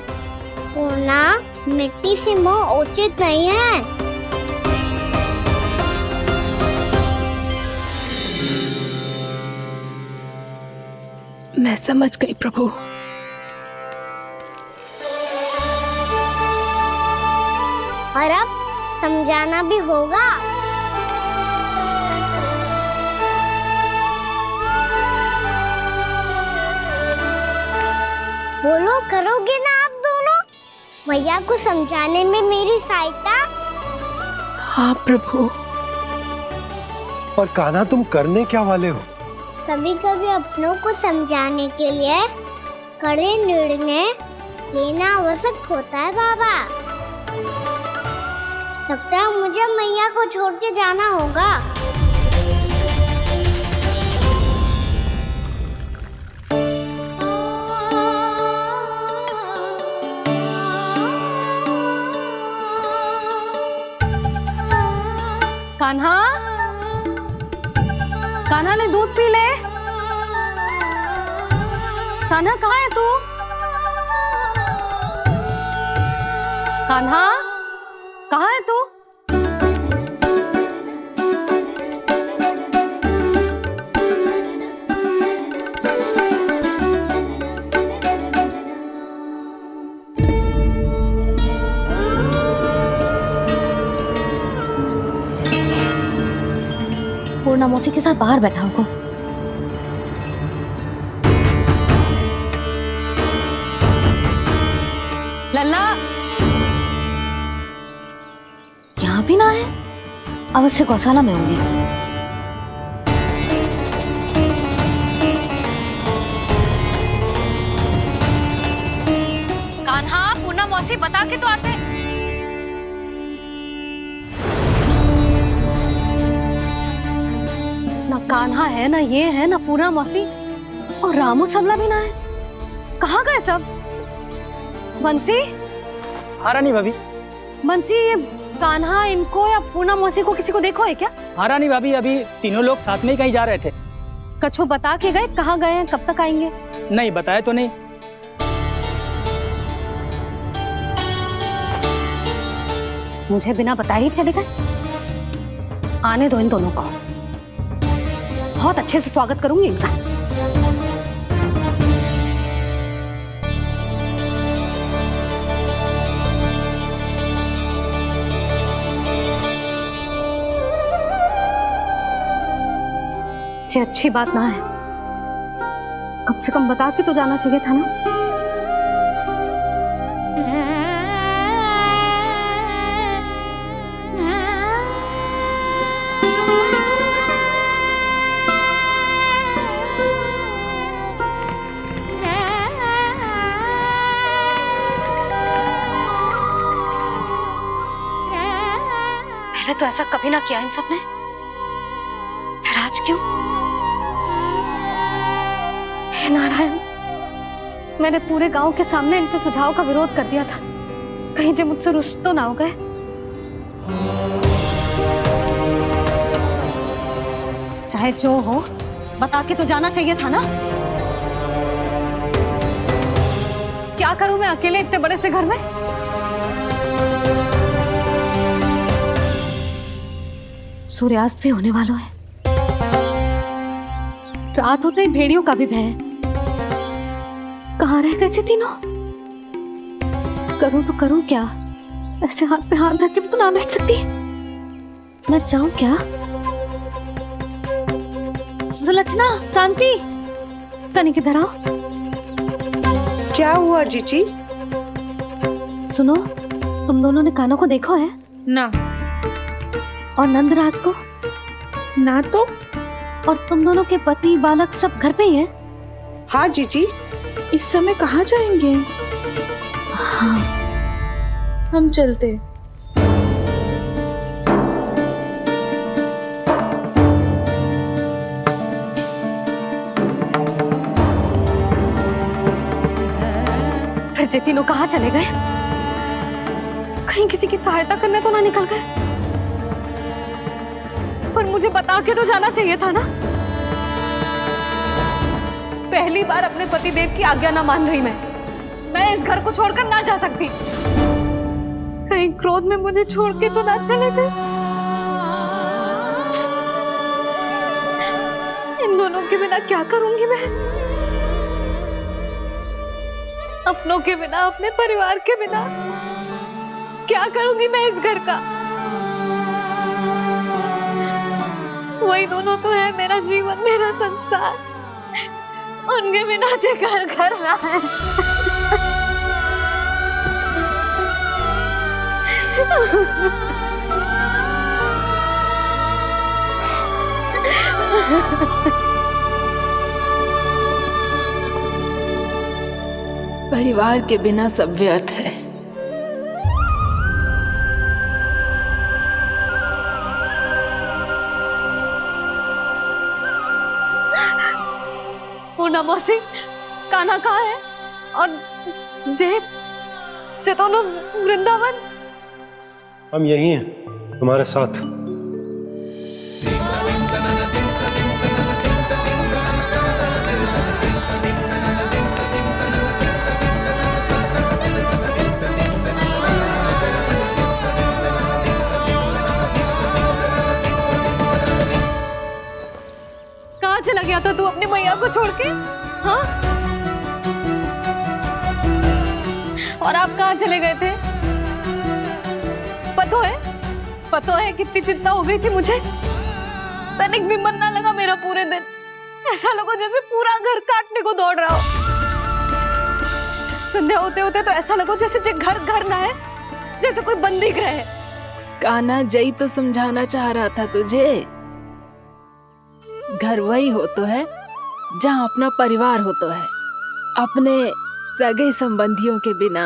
पूर्णा, मिट्टी से मोह उचित नहीं है। मैं समझ गई प्रभु। और अब समझाना भी होगा। बोलो, करोगे ना आप दोनों? भैया को समझाने में मेरी सहायता? हाँ प्रभु। और कान्हा, तुम करने क्या वाले हो? कभी कभी अपनों को समझाने के लिए कड़े निर्णय लेना आवश्यक होता है बाबा। लगता है मुझे मैया को छोड़ के जाना होगा। कान्हा, कान्हा ने दूध पी ले। कान्हा कहाँ है तू? कान्हा, कहाँ है तू? पूर्णा मौसी के साथ बाहर बैठा होगा। लल्ला, यहाँ भी ना है, अवश्य गौशाला में होंगे। कान्हा, पूना मौसी बता के तो आते। ना कान्हा है, ना ये है, ना पूना मौसी, और रामू सबला भी ना है। कहाँ गए सब? बंसी? हाँ रानी भाभी। बंसी, ये कान्हा इनको या पूना मौसी को किसी को देखो है क्या? हाँ रानी भाभी, अभी तीनों लोग साथ में ही कहीं जा रहे थे। कछु बता के गए कहाँ गए हैं, कब तक आएंगे? नहीं बताया तो नहीं। मुझे बिना बताए ही चले गए? आने दो इन दोनों को, बहुत अच्छे से स्वागत करूंगी इनका। ये अच्छी बात ना है, कम से कम बता के तो जाना चाहिए था ना। पहले तो ऐसा कभी ना किया इन सब ने, फिर आज क्यों? हे नारायण, मैंने पूरे गांव के सामने इनके सुझाव का विरोध कर दिया था, कहीं जो मुझसे रुष्ट तो ना हो गए। चाहे जो हो, बता के तो जाना चाहिए था ना। क्या करूं मैं अकेले इतने बड़े से घर में? सूर्यास्त भी होने वाला है, रात होते ही भेड़ियों का भी भय है। कहाँ रह गए तीनों? करूं तो करूं क्या? ऐसे हाथ पे हाथ धर के भी तो ना बैठ सकती। मैं जाऊं क्या? सुलक्षणा, शांति, तनी किधर आओ। क्या हुआ जीजी? सुनो, तुम दोनों ने कानों को देखो है? ना। और नंदराज को? ना तो। और तुम दोनों के पति बालक सब घर पे ही हैं? हाँ जीजी, इस समय कहाँ जाएंगे? हाँ, हम चलते। फिर ये तीनों कहाँ चले गए? कहीं किसी की सहायता करने तो ना निकल गए? पर मुझे बता के तो जाना चाहिए था ना। पहली बार अपने पतिदेव की आज्ञा ना मान रही मैं इस घर को छोड़कर ना जा सकती। कहीं क्रोध में मुझे छोड़ के तो ना चले गए। इन दोनों के बिना क्या करूंगी मैं? अपनों के बिना, अपने परिवार के बिना क्या करूंगी मैं इस घर का? वही दोनों तो है मेरा जीवन, मेरा संसार। उनके बिना जे घर घर रहा है। परिवार के बिना सब व्यर्थ है। पूना मौसी, कान्हा कहाँ है? और जे दोनों वृंदावन? हम यही हैं, तुम्हारे साथ। कहाँ चला गया था तू अपनी मैया को छोड़ के? हाँ? और आप कहाँ चले गए थे? पतो है कितनी चिंता हो गई थी मुझे। तनिक भी मन ना लगा मेरा पूरे दिन। ऐसा लगा जैसे पूरा घर काटने को दौड़ रहा हो। संध्या होते होते तो ऐसा लगा जैसे घर घर ना है, जैसे कोई बंदी गृह है। कान्हा जई तो समझाना चाह रहा था तुझे। घर वही हो तो है जहाँ अपना परिवार हो तो है। अपने सगे संबंधियों के बिना,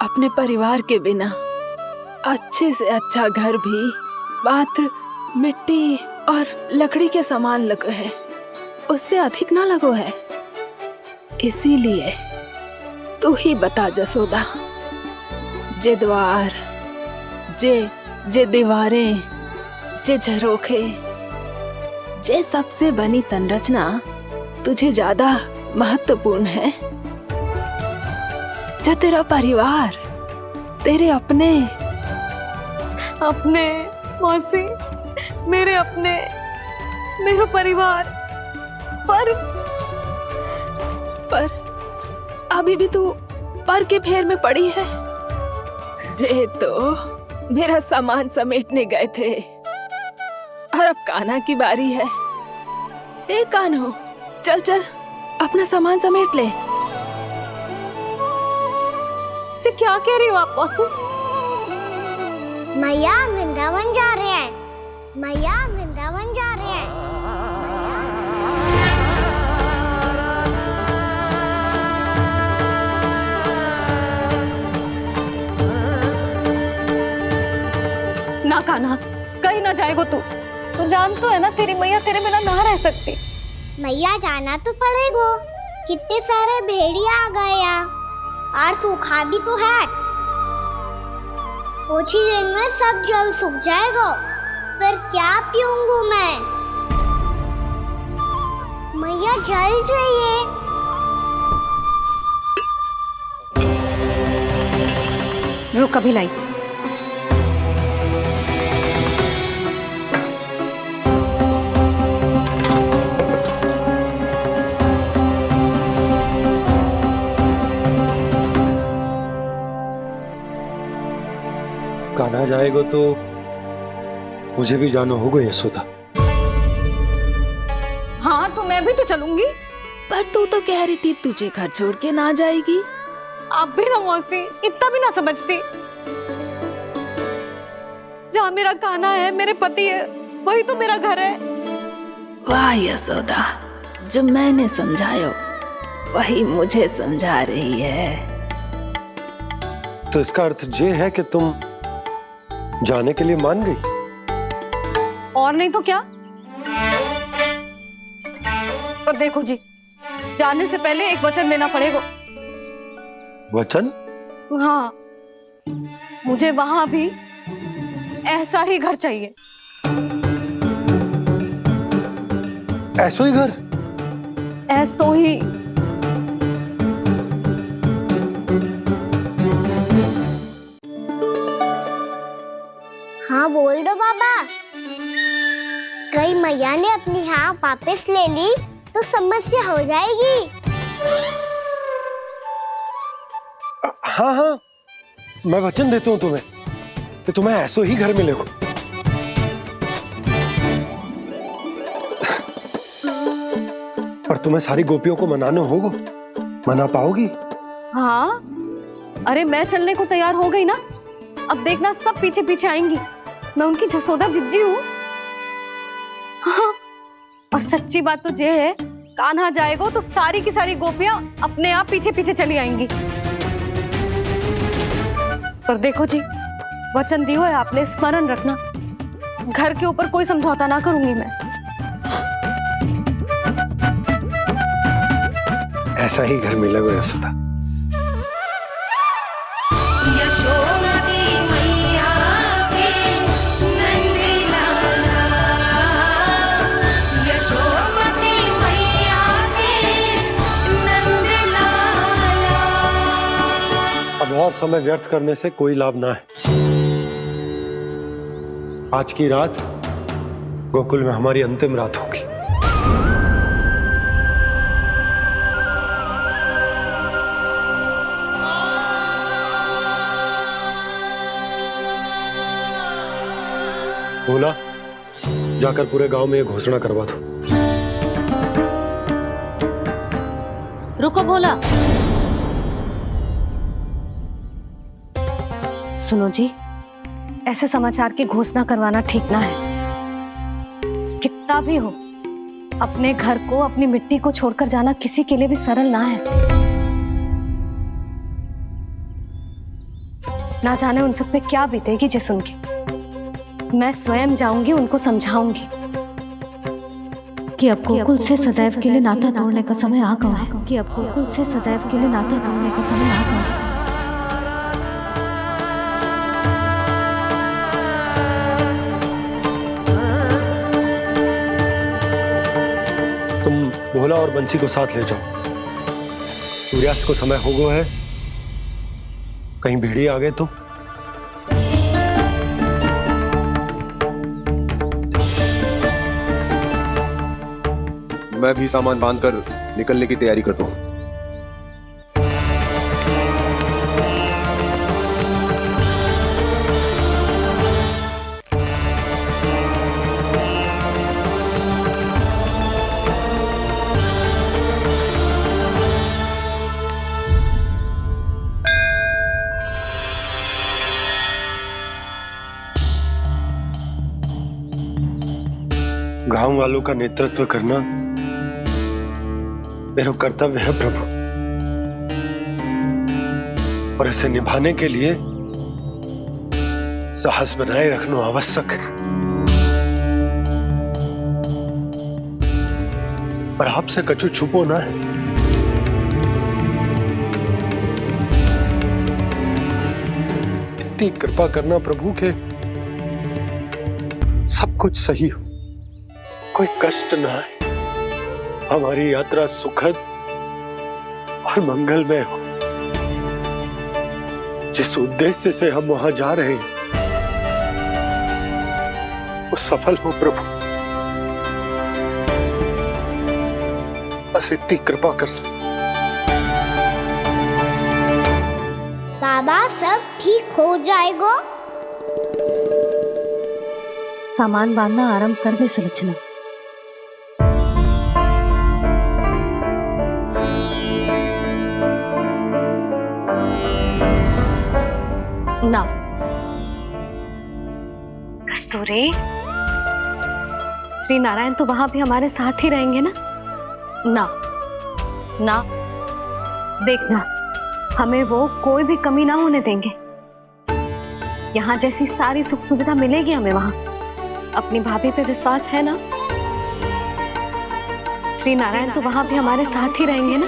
अपने परिवार के बिना अच्छे से अच्छा घर भी मात्र मिट्टी और लकड़ी के समान लगो है, उससे अधिक ना लगो है। इसीलिए तू ही बता जसोदा, जे द्वार, जे दीवारें, जे झरोखे, जे सबसे बनी संरचना तुझे ज्यादा महत्वपूर्ण है? जो तेरा परिवार, तेरे अपने मौसी, मेरे अपने, मेरा परिवार, पर अभी भी तू पर के फेर में पड़ी है। जे तो मेरा सामान समेटने गए थे और अब कान्हा की बारी है। ए कान्हो, चल चल अपना सामान समेट ले। क्या कह रही हो आप मौसी? मैया वृंदावन जा रहे हैं, मैया वृंदावन जा रहे हैं। ना कान्हा, कहीं ना जाएगो तू जान तो है ना तेरी मैया तेरे बिना ना रह सकती। मैया जाना तो पड़ेगा, कितने सारे भेड़िया आ गए यहाँ और सूखा भी तो है। कुछ ही दिन में सब जल सूख जाएगा, फिर क्या पीऊंगा मैं? मैया जल चाहिए। रुक अभी लाई। कान्हा जाएगा तो मुझे भी जाना होगा यशोदा। हाँ तो मैं भी तो चलूंगी। पर तू तो कह रही थी तुझे घर छोड़ के ना जाएगी। आप भी ना मौसी, इतना भी ना समझती। जहाँ मेरा कान्हा है, मेरे पति है, वही तो मेरा घर है। वाह यशोदा, जो मैंने समझायो वही मुझे समझा रही है। तो इसका अर्थ ये है कि तुम जाने के लिए मान गई? और नहीं तो क्या। और देखो जी, जाने से पहले एक वचन देना पड़ेगा। वचन? हाँ, मुझे वहां भी ऐसा ही घर चाहिए। ऐसो ही घर? ऐसो ही। हाँ बोल दो बाबा। कहीं मैया ने अपनी हाँ वापस ले ली तो समस्या हो जाएगी। हाँ हाँ, मैं वचन देता हूँ तुम्हें कि तुम्हें ऐसो ही घर मिलेगा। पर तुम्हें सारी गोपियों को मनाना होगा। मना पाओगी? हाँ, अरे मैं चलने को तैयार हो गई ना। अब देखना सब पीछे पीछे आएंगी। मैं उनकी जसोदा जिज्जी हूँ। हाँ, और सच्ची बात तो ये है, कान्हा जाएगा तो सारी की सारी गोपियां अपने आप पीछे पीछे चली आएंगी। पर देखो जी, वचन दियो है आपने, स्मरण रखना। घर के ऊपर कोई समझौता ना करूंगी मैं। ऐसा ही घर मिलेगा यशोदा। अब और समय व्यर्थ करने से कोई लाभ ना है। आज की रात गोकुल में हमारी अंतिम रात होगी। भोला, जाकर पूरे गांव में ये घोषणा करवा दो। रुको भोला। सुनो जी, ऐसे समाचार की घोषणा करवाना ठीक ना है। कितना भी हो, अपने घर को, अपनी मिट्टी को छोड़कर जाना किसी के लिए भी सरल ना है। ना जाने उन सब पे क्या बीतेगी जे सुन के। मैं स्वयं जाऊंगी, उनको समझाऊंगी कि अब गोकुल से सदैव के लिए नाता तोड़ने का समय आ गया है, कि अब गोकुल से सदैव के लिए नाता तोड़ने का समय आ गया है। तुम भोला और बंसी को साथ ले जाओ। सूर्यास्त को समय हो गया है, कहीं भेड़िए आ गए तो। मैं भी सामान बांधकर निकलने की तैयारी करता हूं। गांव वालों का नेतृत्व करना मेरा कर्तव्य है प्रभु, और इसे निभाने के लिए साहस बनाए रखना आवश्यक है। पर आपसे कछु छुपो ना है। इतनी कृपा करना प्रभु के सब कुछ सही हो, कोई कष्ट ना है, हमारी यात्रा सुखद और मंगलमय हो। जिस उद्देश्य से हम वहां जा रहे हैं वो सफल हो प्रभु, बस इतनी कृपा कर। बाबा सब ठीक हो जाएगा। सामान बांधना आरंभ कर दे सुलोचना। ना कस्तूरी, श्री नारायण तो वहां भी हमारे साथ ही रहेंगे ना? ना ना, देखना, हमें वो कोई भी कमी ना होने देंगे। यहाँ जैसी सारी सुख सुविधा मिलेगी हमें वहां। अपनी भाभी पे विश्वास है ना? श्री नारायण तो वहां भी हमारे साथ ही रहेंगे ना?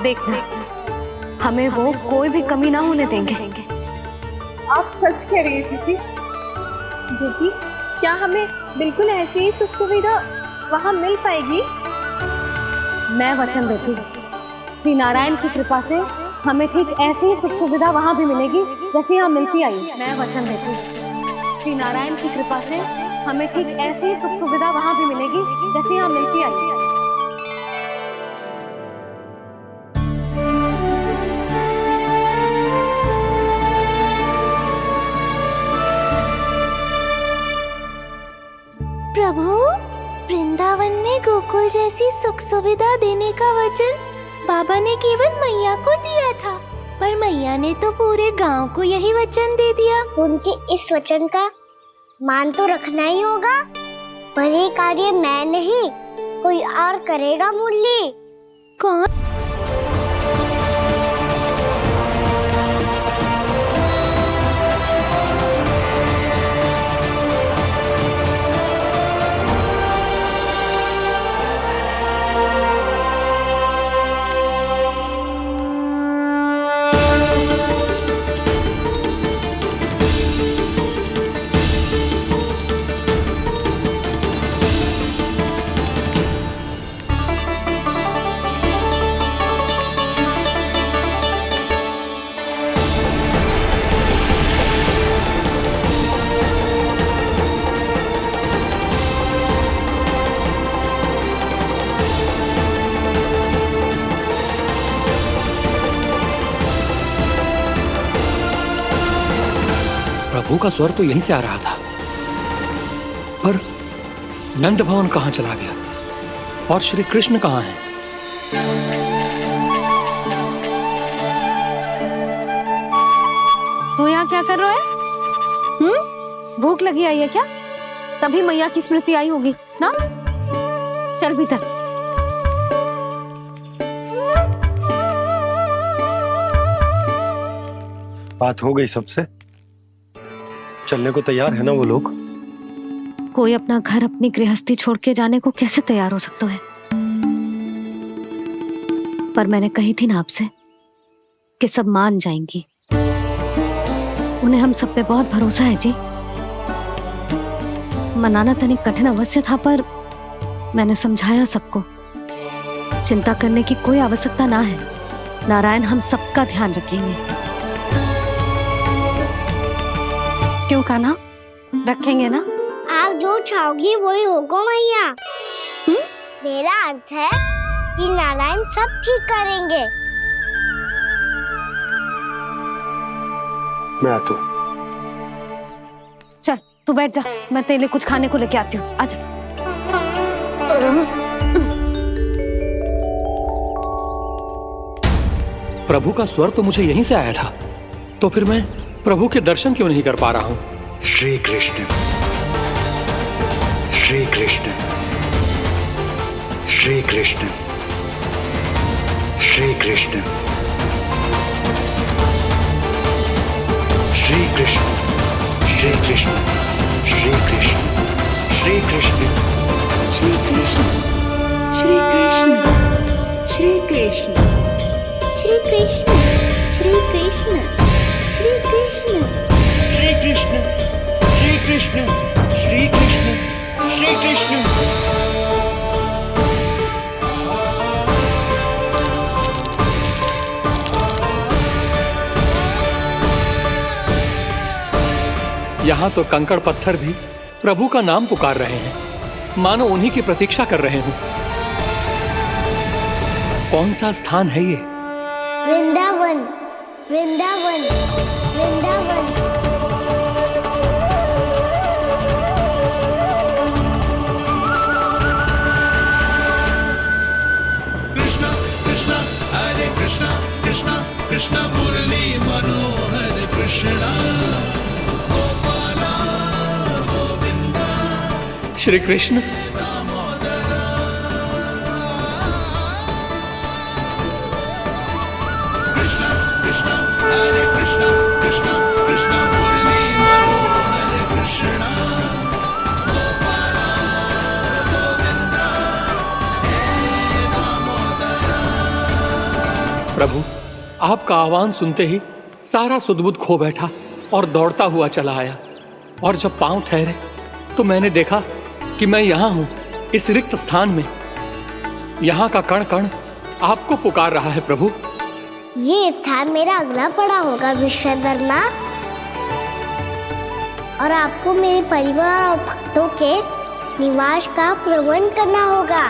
देखना, हमें वो कोई भी कमी ना होने देंगे। आप सच कह रही है दीदी। जीजी, क्या हमें बिल्कुल ऐसी ही सुख सुविधा वहाँ मिल पाएगी? मैं वचन देती हूँ, श्री नारायण की कृपा से हमें ठीक ऐसी ही सुख सुविधा वहाँ भी मिलेगी जैसी यहाँ मिलती आई। मैं वचन देती हूँ, श्री नारायण की कृपा से हमें ठीक ऐसी ही सुख सुविधा वहाँ भी मिलेगी जैसी यहाँ मिलती आई। प्रभु, वृंदावन में गोकुल जैसी सुख सुविधा देने का वचन बाबा ने केवल मैया को दिया था, पर मैया ने तो पूरे गांव को यही वचन दे दिया। उनके इस वचन का मान तो रखना ही होगा, पर ये कार्य मैं नहीं, कोई और करेगा। मुरली कौन? प्रभु का स्वर तो यहीं से आ रहा था, पर नंद भवन कहाँ चला गया और श्री कृष्ण कहाँ हैं? तू यहाँ क्या कर रहा है? भूख लगी आई है क्या? तभी मैया की स्मृति आई होगी ना। चल भीतर। बात हो गई सबसे? चलने को तैयार है ना वो लोग? कोई अपना घर अपनी गृहस्थी छोड़ के जाने को कैसे तैयार हो सकता है? पर मैंने कही थी ना आपसे कि सब मान जाएंगी। उन्हें हम सब पे बहुत भरोसा है जी। मनाना तनिक कठिन अवश्य था, पर मैंने समझाया सबको। चिंता करने की कोई आवश्यकता ना है। नारायण हम सबका ध्यान रखेंगे। क्यों कान्हा, रखेंगे ना? आप जो चाहोगी वही होगा मैया। मेरा अर्थ है कि नारायण सब ठीक करेंगे। मैं आता हूँ। चल तू बैठ जा, मैं तेरे लिए कुछ खाने को लेके आती हूँ। आजा। प्रभु का स्वर तो मुझे यहीं से आया था, तो फिर मैं प्रभु के दर्शन क्यों नहीं कर पा रहा हूँ? श्री कृष्ण, श्री कृष्ण, श्री कृष्ण, श्री कृष्ण, श्री कृष्ण, श्री कृष्ण, श्री कृष्ण, श्री कृष्ण, श्री कृष्ण, श्री कृष्ण, श्री कृष्ण, श्री कृष्ण, श्री कृष्ण, श्री कृष्ण, श्री कृष्ण, श्री कृष्ण, श्री कृष्ण, श्री कृष्ण। यहाँ तो कंकड़ पत्थर भी प्रभु का नाम पुकार रहे हैं, मानो उन्हीं की प्रतीक्षा कर रहे हो। कौन सा स्थान है ये? वृंदावन, वृंदावन, वृंदावन। कृष्णा कृष्णा हरे कृष्णा, कृष्णा कृष्णा मुरली मनोहर कृष्णा, गोपाला गोविंदा। श्री कृष्ण, कृष्णा कृष्णा हरे कृष्णा, कृष्णा कृष्णा मुरली मनोहर कृष्णा, गोपाला गोविंदा हे दामोदरा। प्रभु आपका आह्वान सुनते ही सारा सुध-बुध खो बैठा और दौड़ता हुआ चला आया। और जब पांव ठहरे तो मैंने देखा कि मैं यहाँ हूँ, इस रिक्त स्थान में। यहाँ का कण कण आपको पुकार रहा है प्रभु। ये स्थान मेरा अगला पड़ा होगा विश्वकर्मा, और आपको मेरे परिवार और भक्तों के निवास का प्रबंध करना होगा।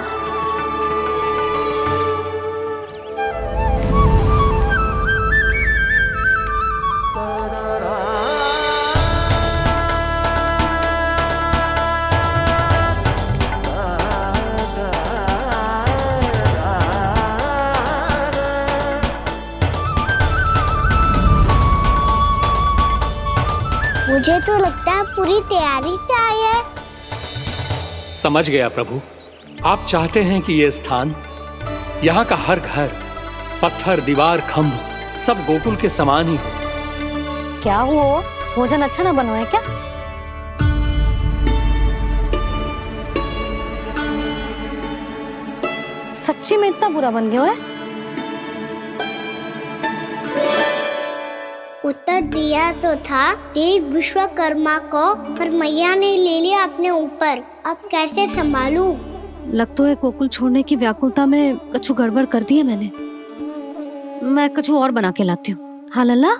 मुझे तो लगता है पूरी तैयारी से आए हैं। समझ गया प्रभु, आप चाहते हैं कि ये स्थान, यहाँ का हर घर, पत्थर, दीवार, खम्भ सब गोकुल के समान ही हो। क्या हुआ? भोजन अच्छा ना बनो है क्या? सच्ची में इतना बुरा बन गया है? उत्तर दिया तो था देव विश्वकर्मा को, पर मैया ने ले लिया अपने ऊपर। अब कैसे संभालूं? लग तो है गोकुल छोड़ने की व्याकुलता में कछु गड़बड़ कर दी है मैंने। मैं कछु और बना के लाती हूँ। हाँ लल्ला?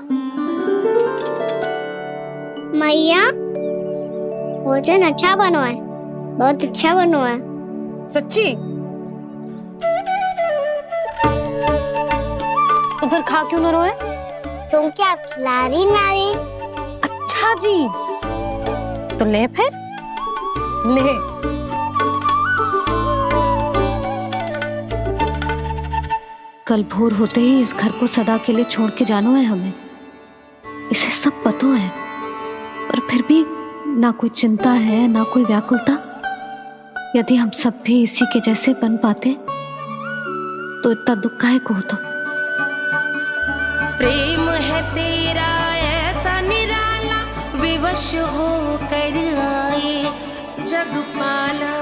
मैया, भोजन अच्छा बनो है, बहुत अच्छा बनो है। सच्ची? तो फिर खा क्यों न रोए? क्योंकि आप खिला रही नारी। अच्छा जी, तो ले फिर ले। कल भोर होते ही इस घर को सदा के लिए छोड़ के जाना है हमें। इसे सब पता है, पर फिर भी ना कोई चिंता है, ना कोई व्याकुलता। यदि हम सब भी इसी के जैसे बन पाते तो इतना दुख काहे को होता। प्रेम है तेरा ऐसा निराला, विवश हो कर आए जगपाला।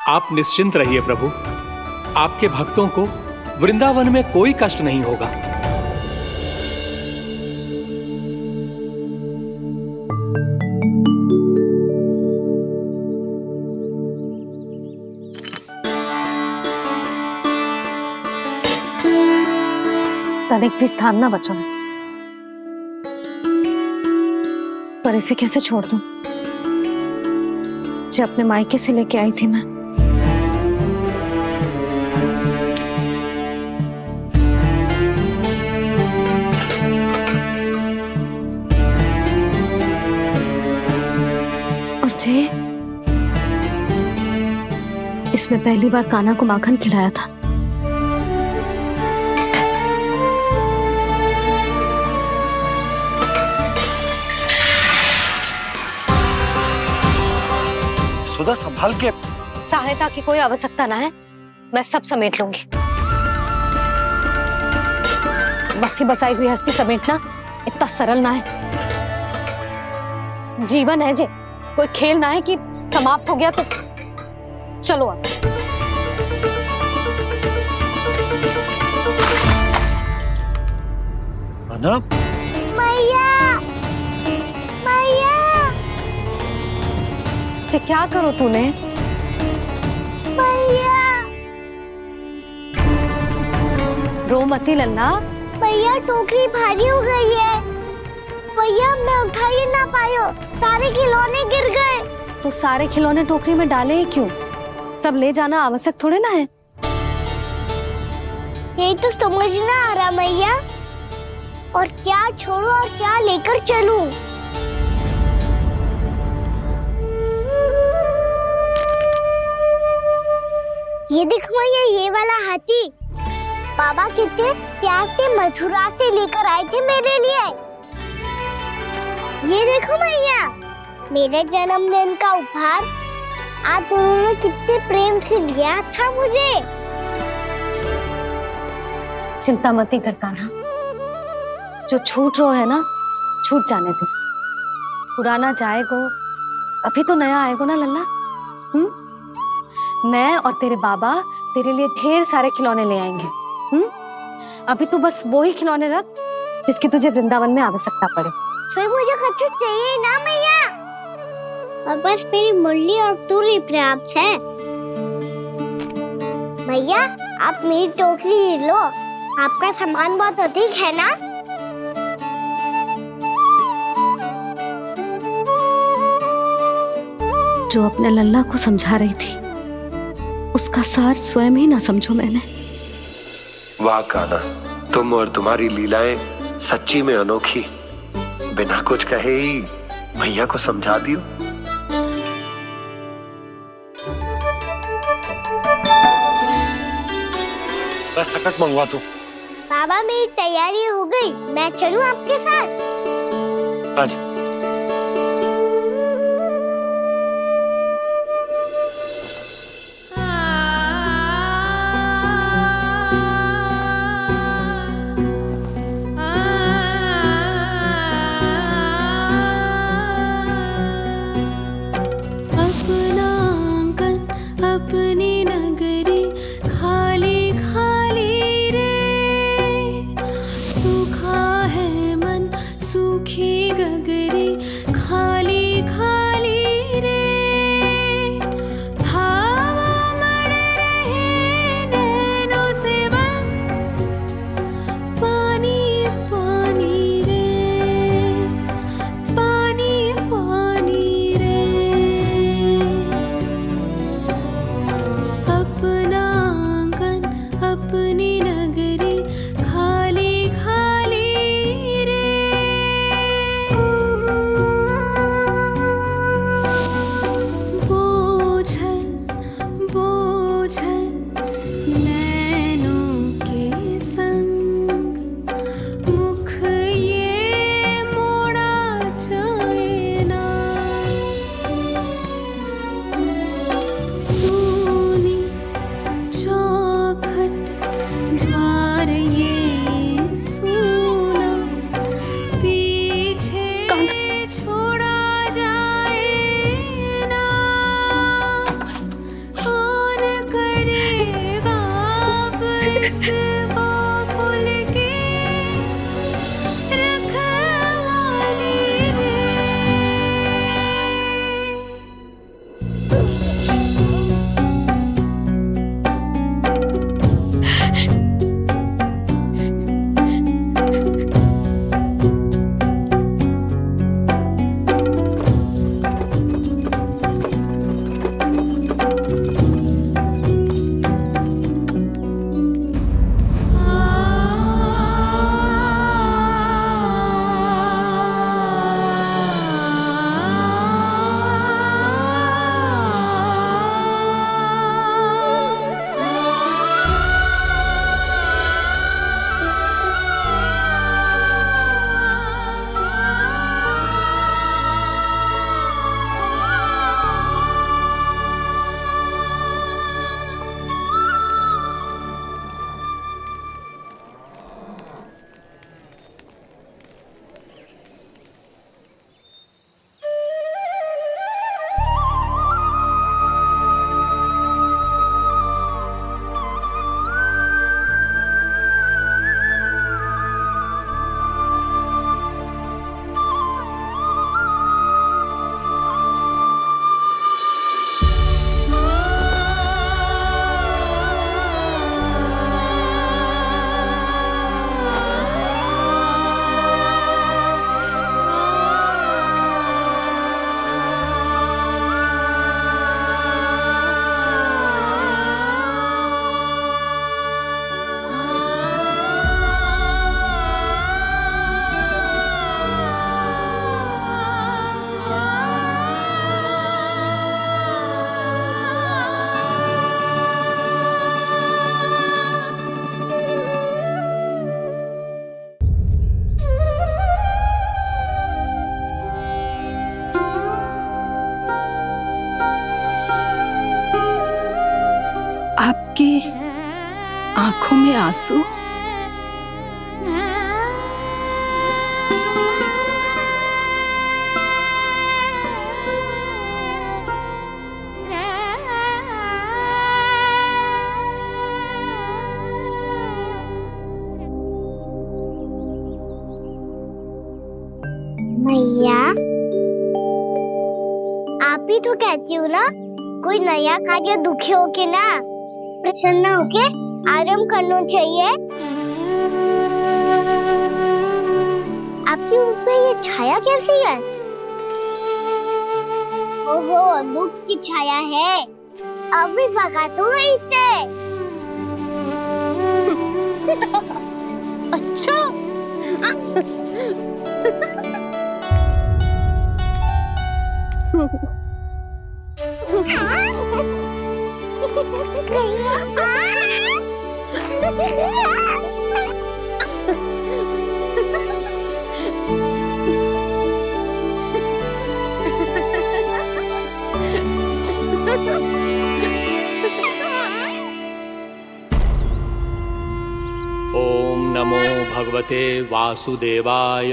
आप निश्चिंत रहिए प्रभु, आपके भक्तों को वृंदावन में कोई कष्ट नहीं होगा। तनिक भी स्थान ना बचो, पर इसे कैसे छोड़ दूं? जो अपने मायके से लेके आई थी मैं। और जे इसमें पहली बार कान्हा को माखन खिलाया था। सुधा संभाल के। सहायता की कोई आवश्यकता ना है, मैं सब समेट लूंगी। बसी बसाई गृहस्थी समेटना इतना सरल ना है। जीवन है जे, कोई खेल ना है कि समाप्त हो गया तो चलो अब। मैया, मैया। जे क्या करो तूने? मैया, रो मती लल्ला। भैया टोकरी भारी हो गई है। भैया मैं उठा ही ना पायो, सारे खिलौने गिर गए। तो सारे खिलौने टोकरी में डाले क्यों? सब ले जाना आवश्यक थोड़े ना है। यही तो समझ ना आ रहा मैया, और क्या छोड़ो और क्या लेकर चलूं? ये देखो मैया, ये वाला हाथी बाबा कितने प्यार से मथुरा से लेकर आए थे मेरे लिए। ये देखो मैया, मेरे जन्मदिन का उपहार आज उन्होंने कितने प्रेम से दिया था मुझे। चिंता मती कर कान्हा, जो छूट रो है ना, छूट जाने दे। पुराना जाएगो, अभी तो नया आएगो ना लल्ला। मैं और तेरे बाबा तेरे लिए ढेर सारे खिलौने ले आएंगे। अभी तू बस वो ही खिलौने रख जिसकी तुझे वृंदावन में आवश्यकता पड़े। फिर मुझे कुछ चाहिए ना मैया, और बस मेरी मुरली और तुरी पर्याप्त है। भैया आप मेरी टोकरी लो, आपका सामान बहुत अधिक है ना। जो अपने लल्ला को समझा रही थी, उसका सार स्वयं ही ना समझो मैंने। वाह कान्हा, तुम और तुम्हारी लीलाएं सच्ची में अनोखी। बिना कुछ कहे ही मैया को समझा दियो। बस सकट मंगवा दो। बाबा मेरी तैयारी हो गई, मैं चलूं आपके साथ? आजा। अपनी नगरी खाली खाली रे, सूखा है मन सूखी गगरी। आपकी आंखों में आंसू? मैया, आप ही तो कहती हो ना, कोई नया कार्य दुखी होके ना प्रसन्न होके आराम करना चाहिए। आपकी मुख पे ये छाया कैसी है? ओहो, दुख की छाया है। अभी भगा दूं इसे। अच्छा। ओम नमो भगवते वासुदेवाय।